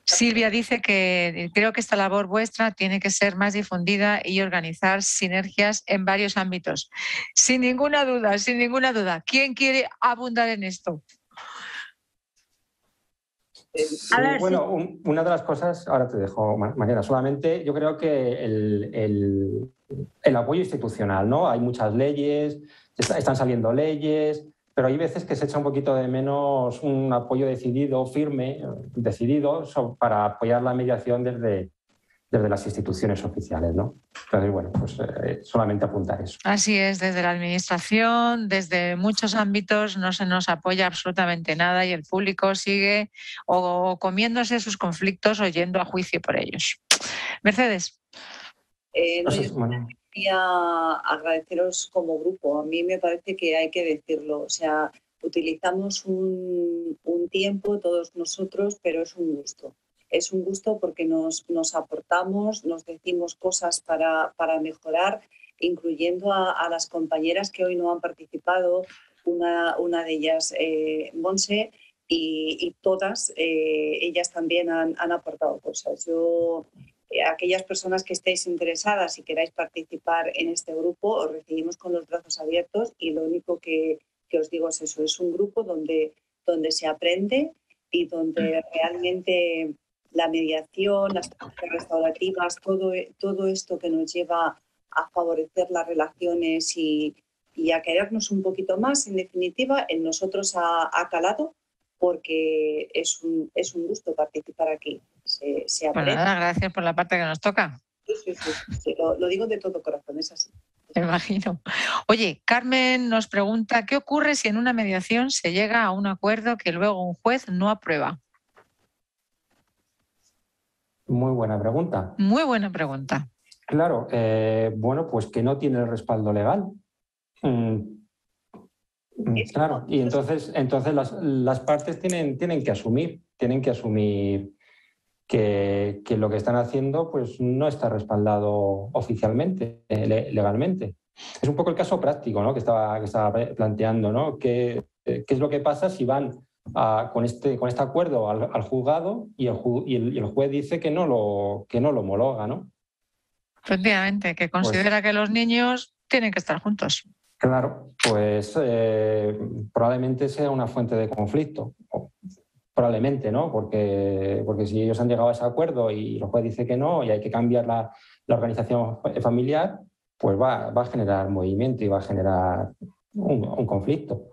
Silvia dice que creo que esta labor vuestra tiene que ser más difundida y organizar sinergias en varios ámbitos. Sin ninguna duda, sin ninguna duda. ¿Quién quiere abundar en esto? Sí, bueno, una de las cosas, ahora te dejo, Mariana, solamente yo creo que el apoyo institucional, ¿no? Hay muchas leyes, están saliendo leyes, pero hay veces que se echa un poquito de menos un apoyo decidido, firme, para apoyar la mediación desde las instituciones oficiales, ¿no? Entonces, bueno, pues solamente apuntar eso. Así es, desde la administración, desde muchos ámbitos no se nos apoya absolutamente nada y el público sigue o comiéndose sus conflictos o yendo a juicio por ellos. Mercedes. Quería agradeceros como grupo. A mí me parece que hay que decirlo. O sea, utilizamos un tiempo todos nosotros, pero es un gusto. Es un gusto porque nos aportamos, nos decimos cosas para mejorar, incluyendo a las compañeras que hoy no han participado, una de ellas, Monse, y todas ellas también han aportado cosas. Aquellas personas que estéis interesadas y queráis participar en este grupo, os recibimos con los brazos abiertos y lo único que os digo es eso, es un grupo donde se aprende y donde realmente la mediación, las prácticas restaurativas, todo esto que nos lleva a favorecer las relaciones y a querernos un poquito más, en definitiva, en nosotros ha calado, porque es un gusto participar aquí. Se aprende. Pues nada, gracias por la parte que nos toca. Sí, lo digo de todo corazón, es así. Me imagino. Oye, Carmen nos pregunta, ¿qué ocurre si en una mediación se llega a un acuerdo que luego un juez no aprueba? Muy buena pregunta. Muy buena pregunta. Claro, bueno, pues que no tiene el respaldo legal. Claro, y entonces las partes tienen que asumir que lo que están haciendo pues no está respaldado oficialmente, legalmente. Es un poco el caso práctico, ¿no? que estaba planteando, ¿no? ¿Qué es lo que pasa si van con este acuerdo al juzgado y el juez dice que no lo homologa, ¿no? Efectivamente, que considera que los niños tienen que estar juntos. Claro, pues probablemente sea una fuente de conflicto. Probablemente, ¿no? Porque si ellos han llegado a ese acuerdo y el juez dice que no y hay que cambiar la organización familiar, pues va a generar movimiento y va a generar un conflicto.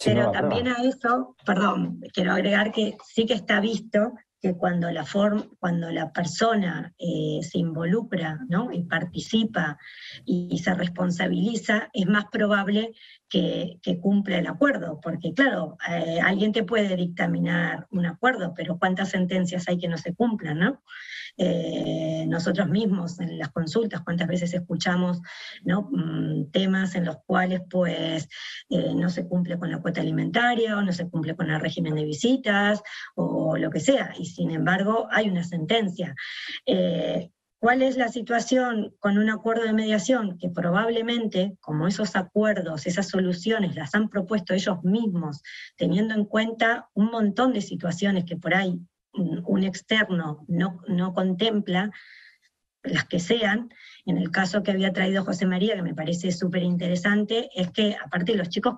Pero también a eso, perdón, quiero agregar que sí que está visto que cuando la persona se involucra, ¿no? Y participa y se responsabiliza, es más probable que cumpla el acuerdo, porque claro, alguien te puede dictaminar un acuerdo, pero ¿cuántas sentencias hay que no se cumplan, ¿no? nosotros mismos en las consultas, cuántas veces escuchamos, ¿no?, temas en los cuales pues no se cumple con la cuota alimentaria o no se cumple con el régimen de visitas o lo que sea, y sin embargo hay una sentencia. ¿Cuál es la situación con un acuerdo de mediación? Que probablemente, como esos acuerdos, esas soluciones las han propuesto ellos mismos, teniendo en cuenta un montón de situaciones que por ahí un externo no contempla, las que sean. En el caso que había traído José María, que me parece súper interesante, es que aparte los chicos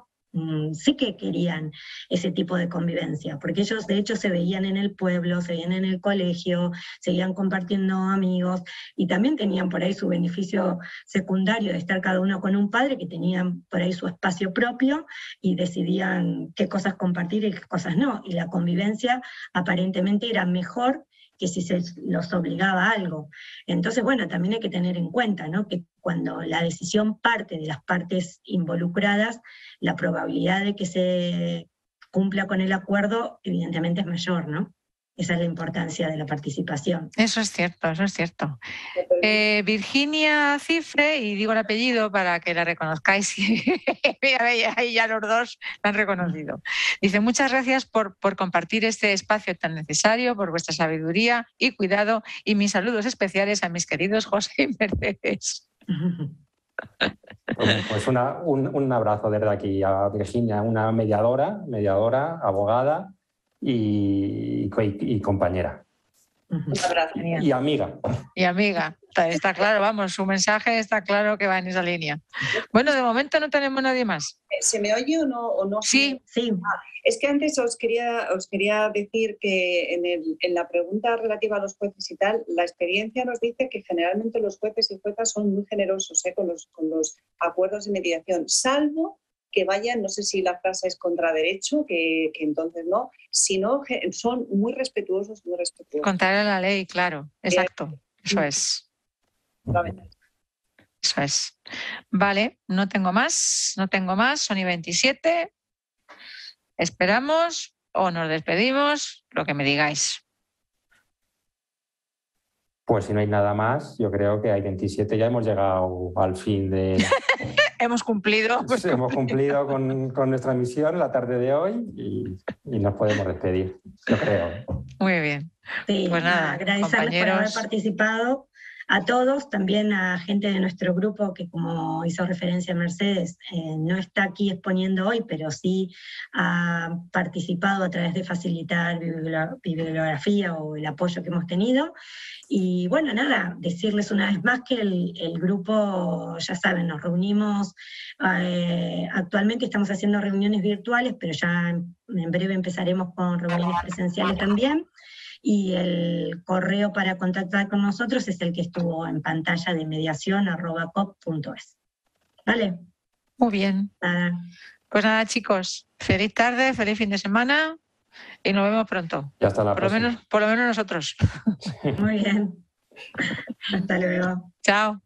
sí que querían ese tipo de convivencia, porque ellos de hecho se veían en el pueblo, se veían en el colegio, seguían compartiendo amigos, y también tenían por ahí su beneficio secundario de estar cada uno con un padre, que tenían por ahí su espacio propio y decidían qué cosas compartir y qué cosas no, y la convivencia aparentemente era mejor que si se los obligaba a algo. Entonces, bueno, también hay que tener en cuenta, ¿no?, que cuando la decisión parte de las partes involucradas, la probabilidad de que se cumpla con el acuerdo evidentemente es mayor, ¿no? Esa es la importancia de la participación. Eso es cierto, eso es cierto. Virginia Cifre, y digo el apellido para que la reconozcáis, ahí ya los dos la han reconocido. Dice: muchas gracias por compartir este espacio tan necesario, por vuestra sabiduría y cuidado, y mis saludos especiales a mis queridos José y Mercedes. Pues un abrazo desde aquí a Virginia, una mediadora, abogada y compañera. Un abrazo. Y amiga. Y amiga, está claro, vamos, su mensaje está claro que va en esa línea. Bueno, de momento no tenemos nadie más. ¿Se me oye o no? Sí. Sí. Es que antes os quería decir que en la pregunta relativa a los jueces y tal, la experiencia nos dice que generalmente los jueces y juezas son muy generosos con los acuerdos de mediación, salvo que vayan, no sé si la frase es contra derecho, que entonces no, sino son muy respetuosos. Contrario a la ley, claro, exacto, eso es. Eso es. Vale, no tengo más, son y 27. Esperamos o nos despedimos, lo que me digáis. Pues si no hay nada más, yo creo que hay 27, ya hemos llegado al fin de... Hemos cumplido. Hemos cumplido con nuestra misión la tarde de hoy y nos podemos despedir, yo creo. Muy bien. Sí, pues nada, agradecerles compañeros, por haber participado, a todos, también a gente de nuestro grupo que, como hizo referencia Mercedes, no está aquí exponiendo hoy, pero sí ha participado a través de facilitar bibliografía o el apoyo que hemos tenido. Y bueno, nada, decirles una vez más que el grupo, ya saben, nos reunimos, actualmente estamos haciendo reuniones virtuales, pero ya en breve empezaremos con reuniones presenciales también. Y el correo para contactar con nosotros es el que estuvo en pantalla de mediación@cop.es. ¿Vale? Muy bien. Nada. Pues nada, chicos, feliz tarde, feliz fin de semana y nos vemos pronto. Y hasta la próxima. Por lo menos nosotros. Muy bien. Hasta luego. Chao.